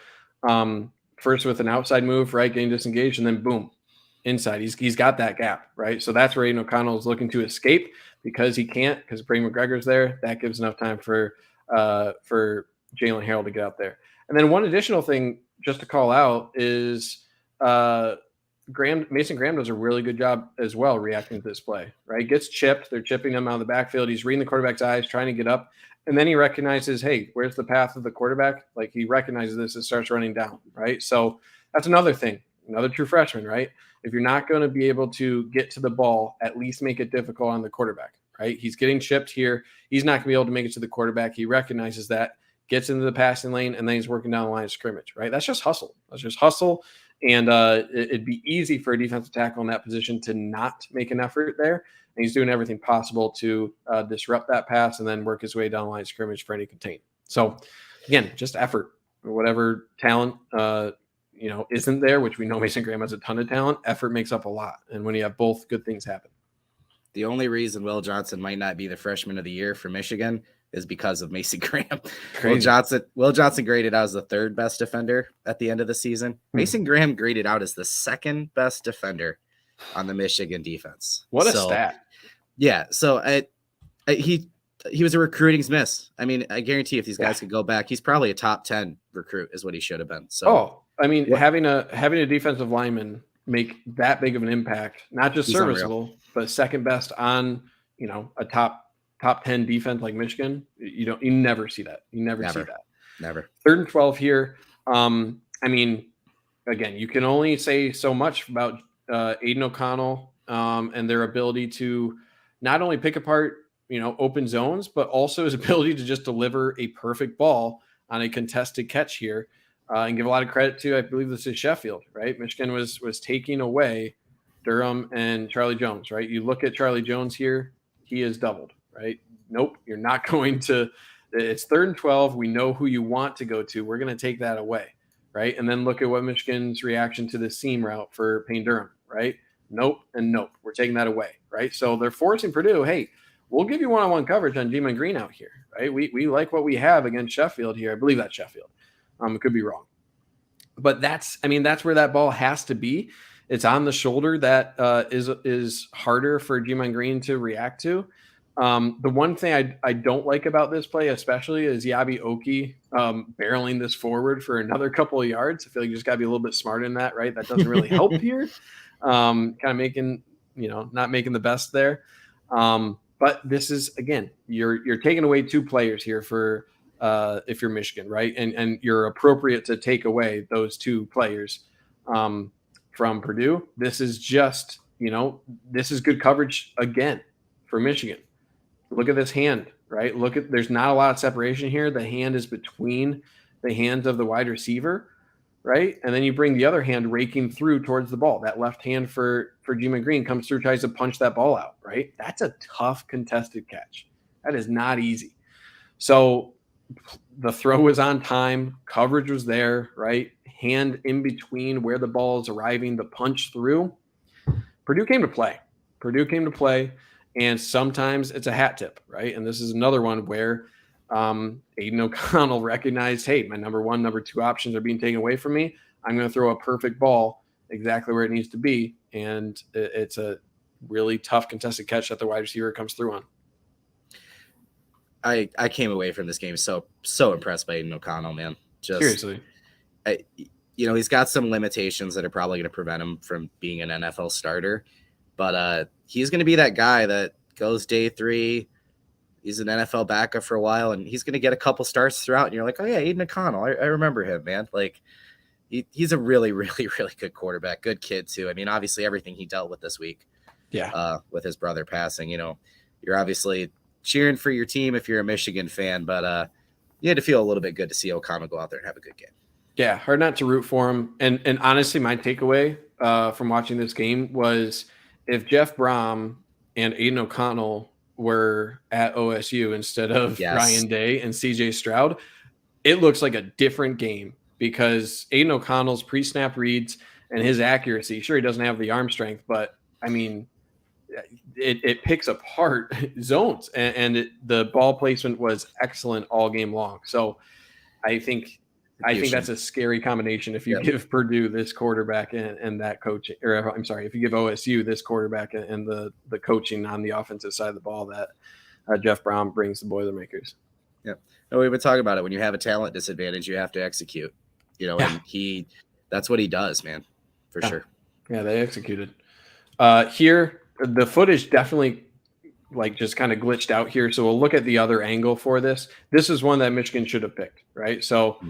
First with an outside move, right, getting disengaged, and then boom, inside. He's got that gap, right? So that's where Aiden O'Connell is looking to escape because he can't, because Braden McGregor's there. That gives enough time for Jalen Harrell to get out there. And then one additional thing just to call out is Mason Graham does a really good job as well reacting to this play, right? Gets chipped. They're chipping him out of the backfield. He's reading the quarterback's eyes, trying to get up. And then he recognizes, hey, where's the path of the quarterback? Like he recognizes this and starts running down, right? So that's another thing, another true freshman, right? If you're not going to be able to get to the ball, at least make it difficult on the quarterback, right? He's getting chipped here. He's not going to be able to make it to the quarterback. He recognizes that, gets into the passing lane, and then he's working down the line of scrimmage, right? That's just hustle. That's just hustle. And it'd be easy for a defensive tackle in that position to not make an effort there. And he's doing everything possible to disrupt that pass and then work his way down the line of scrimmage for any contain. So, again, just effort. Whatever talent isn't there, which we know Mason Graham has a ton of talent, effort makes up a lot. And when you have both, good things happen. The only reason Will Johnson might not be the freshman of the year for Michigan is because of Mason Graham. Will Johnson graded out as the 3rd best defender at the end of the season. Mason Graham graded out as the 2nd best defender on the Michigan defense. What a stat. Yeah. So he was a recruiting miss. I mean, I guarantee if these guys could go back, he's probably a top 10 recruit is what he should have been. So, having a defensive lineman make that big of an impact, not just serviceable, but 2nd best on, a top 10 defense like Michigan, you never see that. You never see that. Never. 3rd and 12 here. Again, you can only say so much about Aiden O'Connell and their ability to not only pick apart, open zones, but also his ability to just deliver a perfect ball on a contested catch here and give a lot of credit to, I believe this is Sheffield, right? Michigan was taking away Durham and Charlie Jones, right? You look at Charlie Jones here, he is doubled, right? Nope, you're not going to. It's 3rd and 12. We know who you want to go to. We're going to take that away, right? And then look at what Michigan's reaction to the seam route for Payne Durham, right? Nope and nope. We're taking that away, right? So they're forcing Purdue, hey, we'll give you one-on-one coverage on G-Man Green out here, right? We like what we have against Sheffield here. I believe that's Sheffield. It could be wrong. But that's where that ball has to be. It's on the shoulder that is harder for G-Man Green to react to. The one thing I don't like about this play, especially, is Yabi Oki barreling this forward for another couple of yards. I feel like you just got to be a little bit smarter in that, right? That doesn't really help here. Kind of making, not making the best there. But this is, again, you're taking away 2 players here for if you're Michigan, right? And you're appropriate to take away those 2 players from Purdue. This is just, this is good coverage again for Michigan. Look at this hand, right? There's not a lot of separation here. The hand is between the hands of the wide receiver, right? And then you bring the other hand raking through towards the ball. That left hand for G-Man Green comes through, tries to punch that ball out, right? That's a tough contested catch. That is not easy. So the throw was on time. Coverage was there, right? Hand in between where the ball is arriving, the punch through. Purdue came to play. And sometimes it's a hat tip, right? And this is another one where Aiden O'Connell recognized, hey, my number 1, number 2 options are being taken away from me. I'm going to throw a perfect ball exactly where it needs to be. And it's a really tough contested catch that the wide receiver comes through on. I came away from this game so impressed by Aiden O'Connell, man. Seriously. He's got some limitations that are probably going to prevent him from being an NFL starter, but he's going to be that guy that goes day 3. He's an NFL backup for a while, and he's going to get a couple starts throughout. And you're like, oh yeah, Aiden O'Connell. I remember him, man. Like he's a really, really, really good quarterback. Good kid too. I mean, obviously everything he dealt with this week, with his brother passing, you're obviously cheering for your team if you're a Michigan fan, but you had to feel a little bit good to see O'Connell go out there and have a good game. Yeah, hard not to root for him. And honestly, my takeaway from watching this game was if Jeff Brom and Aiden O'Connell were at OSU instead of Ryan Day and CJ Stroud, it looks like a different game because Aiden O'Connell's pre-snap reads and his accuracy, sure, he doesn't have the arm strength, but I mean, it picks apart zones and the ball placement was excellent all game long. So I think that's a scary combination if you give Purdue this quarterback and that coaching, or I'm sorry, if you give OSU this quarterback and the coaching on the offensive side of the ball that Jeff Brom brings the Boilermakers. Yeah, no, we've been talking about it. When you have a talent disadvantage, you have to execute. And that's what he does, man, for sure. Yeah, they executed. Here, the footage definitely just kind of glitched out here. So we'll look at the other angle for this. This is one that Michigan should have picked, right? So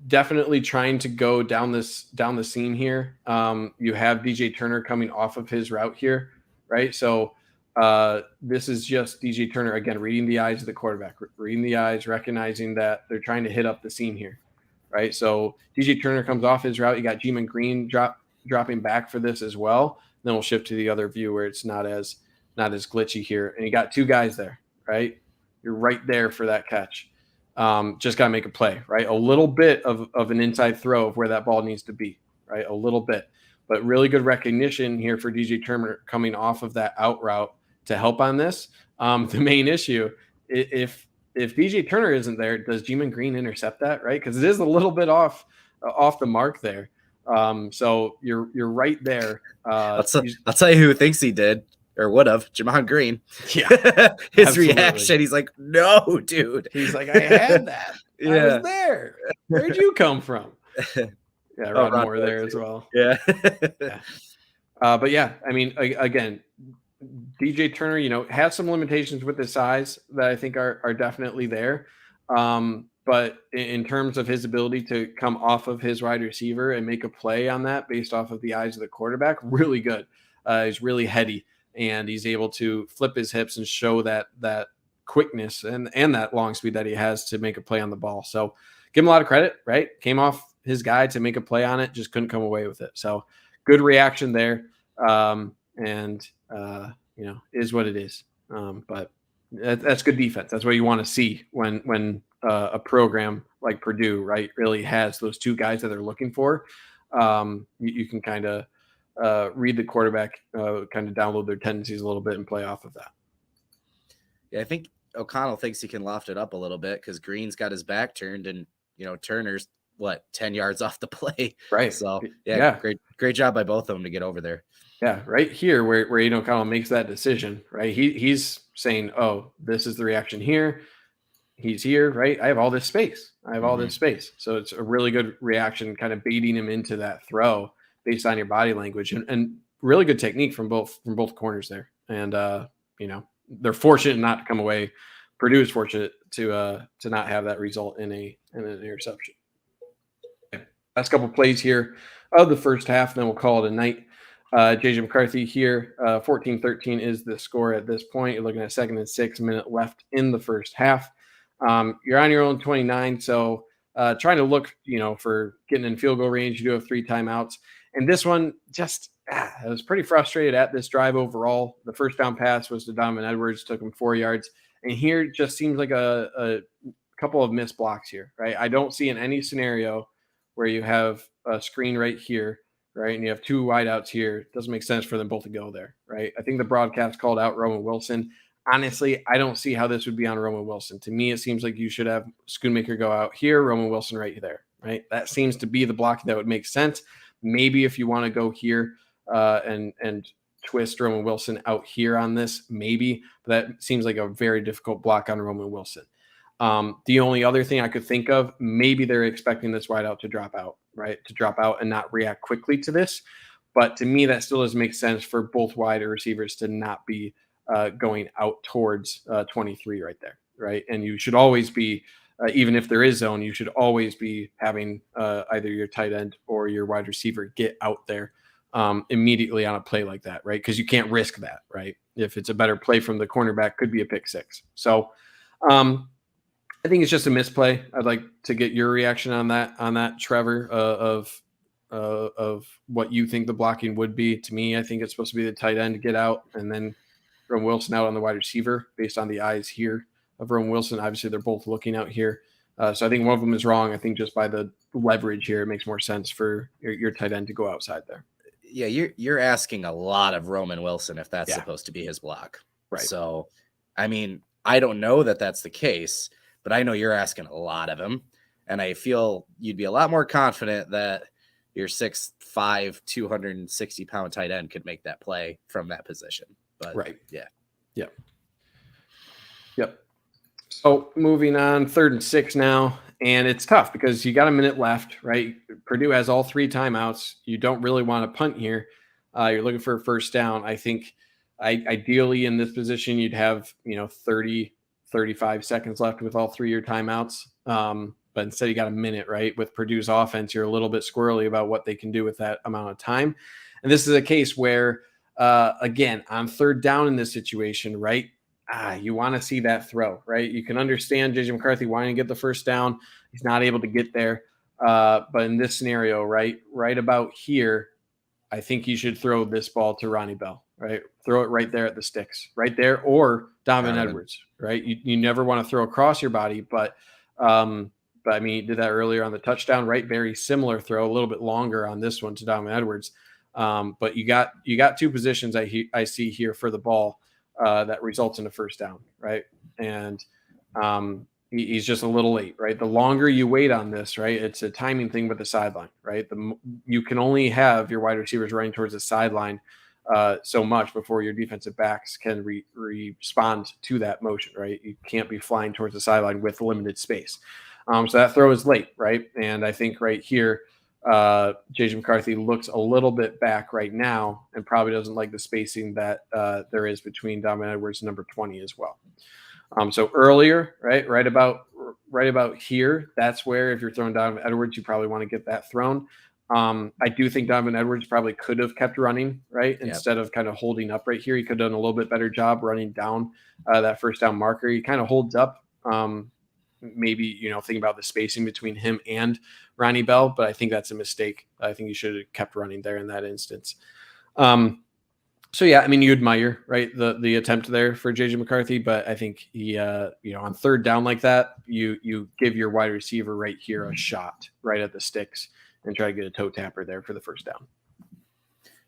definitely trying to go down the seam here. You have DJ Turner coming off of his route here, right? So this is just DJ Turner, again, reading the eyes of the quarterback, reading the eyes, recognizing that they're trying to hit up the seam here, right? So DJ Turner comes off his route. You got G-Man Green dropping back for this as well. Then we'll shift to the other view where it's not as glitchy here. And you got 2 guys there, right? You're right there for that catch. Just got to make a play, right? A little bit of an inside throw of where that ball needs to be, right? A little bit. But really good recognition here for DJ Turner coming off of that out route to help on this. The main issue, if DJ Turner isn't there, does G-Man Green intercept that, right? Because it is a little bit off the mark there. So you're right there. I'll tell you who thinks he did or would have. G-Man Green. Yeah. His absolutely. Reaction. He's like, no, dude. He's like, I had that. I was there. Where'd you come from? Yeah, Rod Moore there as well. Yeah. But yeah, I mean, again, DJ Turner, has some limitations with his size that I think are definitely there. But in terms of his ability to come off of his wide receiver and make a play on that based off of the eyes of the quarterback, really good. He's really heady, and he's able to flip his hips and show that quickness and that long speed that he has to make a play on the ball. So give him a lot of credit, right? Came off his guy to make a play on it, just couldn't come away with it. So good reaction there. Is what it is. But that's good defense. That's what you want to see when a program like Purdue, right, really has those 2 guys that they're looking for. You can kind of read the quarterback, kind of download their tendencies a little bit and play off of that. Yeah, I think O'Connell thinks he can loft it up a little bit because Green's got his back turned and, Turner's 10 yards off the play. Right. So yeah. Great job by both of them to get over there. Yeah. Right here where Aiden O'Connell makes that decision, right? He's saying, oh, this is the reaction here. He's here, right? I have all this space. So it's a really good reaction, kind of baiting him into that throw based on your body language and really good technique from both corners there. And, they're fortunate not to come away. Purdue is fortunate to not have that result in an interception. Okay. Last couple plays here of the first half, then we'll call it a night. JJ McCarthy here, 14-13 is the score at this point. You're looking at 2nd and 6 minute left in the first half. You're on your own 29, so trying to look, for getting in field goal range. You do have 3 timeouts. And this one just I was pretty frustrated at this drive overall. The first down pass was to Donovan Edwards, took him 4 yards. And here just seems like a couple of missed blocks here, right? I don't see in any scenario where you have a screen right here, right, and you have 2 wideouts here. It doesn't make sense for them both to go there, right? I think the broadcast called out Roman Wilson. Honestly, I don't see how this would be on Roman Wilson. To me, it seems like you should have Schoonmaker go out here, Roman Wilson right there, right? That seems to be the block that would make sense. Maybe if you want to go here and twist Roman Wilson out here on this, maybe, but that seems like a very difficult block on Roman Wilson. The only other thing I could think of, maybe they're expecting this wideout to drop out, right? To drop out and not react quickly to this. But to me, that still doesn't make sense for both wide receivers to not be going out towards 23 right there, right? And you should always be, even if there is zone, you should always be having either your tight end or your wide receiver get out there immediately on a play like that, right? Because you can't risk that, right? If it's a better play from the cornerback, could be a pick six. So I think it's just a misplay. I'd like to get your reaction on that, Trevor, of what you think the blocking would be. To me, I think it's supposed to be the tight end to get out and then Roman Wilson out on the wide receiver based on the eyes here of Roman Wilson. Obviously, they're both looking out here. So I think one of them is wrong. I think just by the leverage here, it makes more sense for your tight end to go outside there. Yeah, you're asking a lot of Roman Wilson if that's supposed to be his block. Right. So, I mean, I don't know that that's the case, but I know you're asking a lot of him. And I feel you'd be a lot more confident that your 6'5", 260-pound tight end could make that play from that position. But right. Yeah. Yep. So moving on, 3rd and 6 now. And it's tough because you got a minute left, right? Purdue has all 3 timeouts. You don't really want to punt here. You're looking for a first down. I think ideally in this position, you'd have, 30, 35 seconds left with all 3 of your timeouts. But instead you got a minute, right? With Purdue's offense, you're a little bit squirrely about what they can do with that amount of time. And this is a case where, again, on 3rd down in this situation, right? You want to see that throw, right? You can understand J.J. McCarthy wanting to get the first down. He's not able to get there. But in this scenario, right about here, I think you should throw this ball to Ronnie Bell, right? Throw it right there at the sticks, right there, or Donovan Edwards, right? You never want to throw across your body, but I mean, he did that earlier on the touchdown, right? Very similar throw, a little bit longer on this one to Donovan Edwards. But you got 2 positions I see here for the ball that results in a first down, right? And he's just a little late, right? The longer you wait on this, right, it's a timing thing with the sideline, right? You can only have your wide receivers running towards the sideline so much before your defensive backs can respond to that motion, right? You can't be flying towards the sideline with limited space. So that throw is late, right? And I think right here, J.J. McCarthy looks a little bit back right now and probably doesn't like the spacing that there is between Donovan Edwards and number 20 as well. So earlier, right about here, that's where if you're throwing Donovan Edwards, you probably want to get that thrown. I do think Donovan Edwards probably could have kept running, right? Instead of kind of holding up right here. He could have done a little bit better job running down that first down marker. He kind of holds up. Maybe, thinking about the spacing between him and Ronnie Bell, but I think that's a mistake. I think he should have kept running there in that instance. So yeah, I mean, you admire, right, the attempt there for J.J. McCarthy, but I think he, on 3rd down like that, you give your wide receiver right here a shot right at the sticks and try to get a toe tapper there for the first down.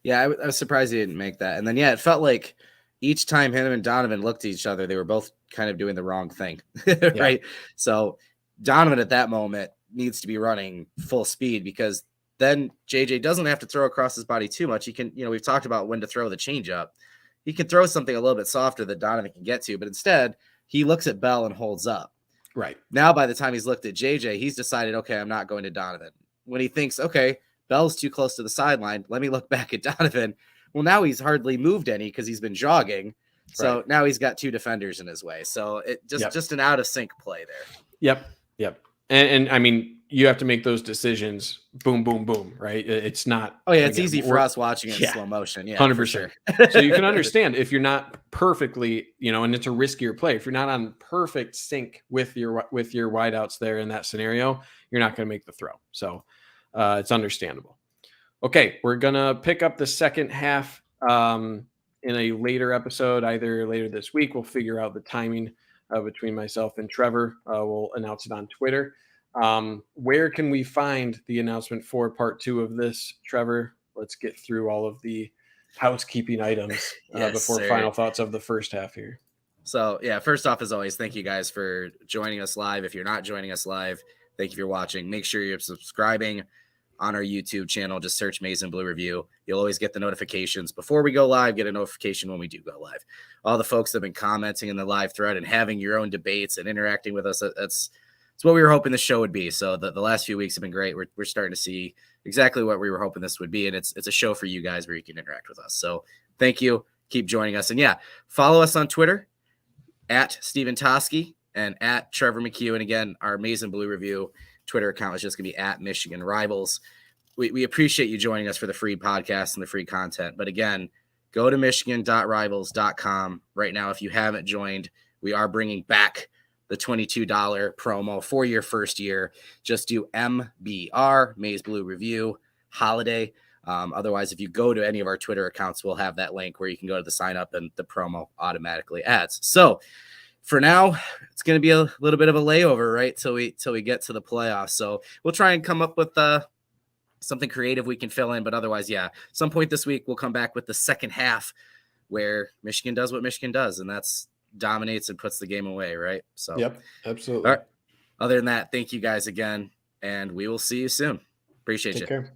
Yeah, I was surprised he didn't make that. And then, it felt like each time him and Donovan looked at each other, they were both kind of doing the wrong thing, right? Yeah. So Donovan at that moment needs to be running full speed because then JJ doesn't have to throw across his body too much. He can, we've talked about when to throw the changeup. He can throw something a little bit softer that Donovan can get to, but instead he looks at Bell and holds up. Right. Now, by the time he's looked at JJ, he's decided, okay, I'm not going to Donovan. When he thinks, okay, Bell's too close to the sideline, let me look back at Donovan. Well, now he's hardly moved any because he's been jogging. So now he's got 2 defenders in his way. So it just an out of sync play there. Yep. And I mean, you have to make those decisions. Boom, boom, boom. Right. It's not. Oh yeah. It's easy for us watching it in slow motion. Yeah. 100%. Sure. So you can understand if you're not perfectly, and it's a riskier play. If you're not on perfect sync with your wideouts there in that scenario, you're not going to make the throw. So it's understandable. Okay. We're going to pick up the second half in a later episode, either later this week. We'll figure out the timing between myself and Trevor. We'll announce it on Twitter. Where can we find the announcement for part 2 of this, Trevor? Let's get through all of the housekeeping items before final thoughts of the first half here. So yeah, first off, as always, thank you guys for joining us live. If you're not joining us live, thank you for watching. Make sure you're subscribing. on our YouTube channel. Just search Maize and Blue Review. You'll always get the notifications before we go live, get a notification when we do go live. All the folks that have been commenting in the live thread and having your own debates and interacting with us, that's what we were hoping the show would be. So the last few weeks have been great. We're starting to see exactly what we were hoping this would be. And it's a show for you guys where you can interact with us. So thank you. Keep joining us. And yeah, follow us on Twitter at Stephen Osentoski and at Trevor McCue. And again, our Maize and Blue Review Twitter account is just going to be at Michigan Rivals. We appreciate you joining us for the free podcast and the free content. But again, go to michigan.rivals.com right now. If you haven't joined, we are bringing back the $22 promo for your first year. Just do MBR, Maize Blue Review, Holiday. Otherwise, if you go to any of our Twitter accounts, we'll have that link where you can go to the sign up and the promo automatically adds. So for now, it's going to be a little bit of a layover, right? Till we get to the playoffs. So we'll try and come up with something creative we can fill in. But otherwise, yeah, some point this week, we'll come back with the second half where Michigan does what Michigan does. And that's dominates and puts the game away, right? So yep, absolutely. All right. Other than that, thank you guys again. And we will see you soon. Appreciate you. Take care.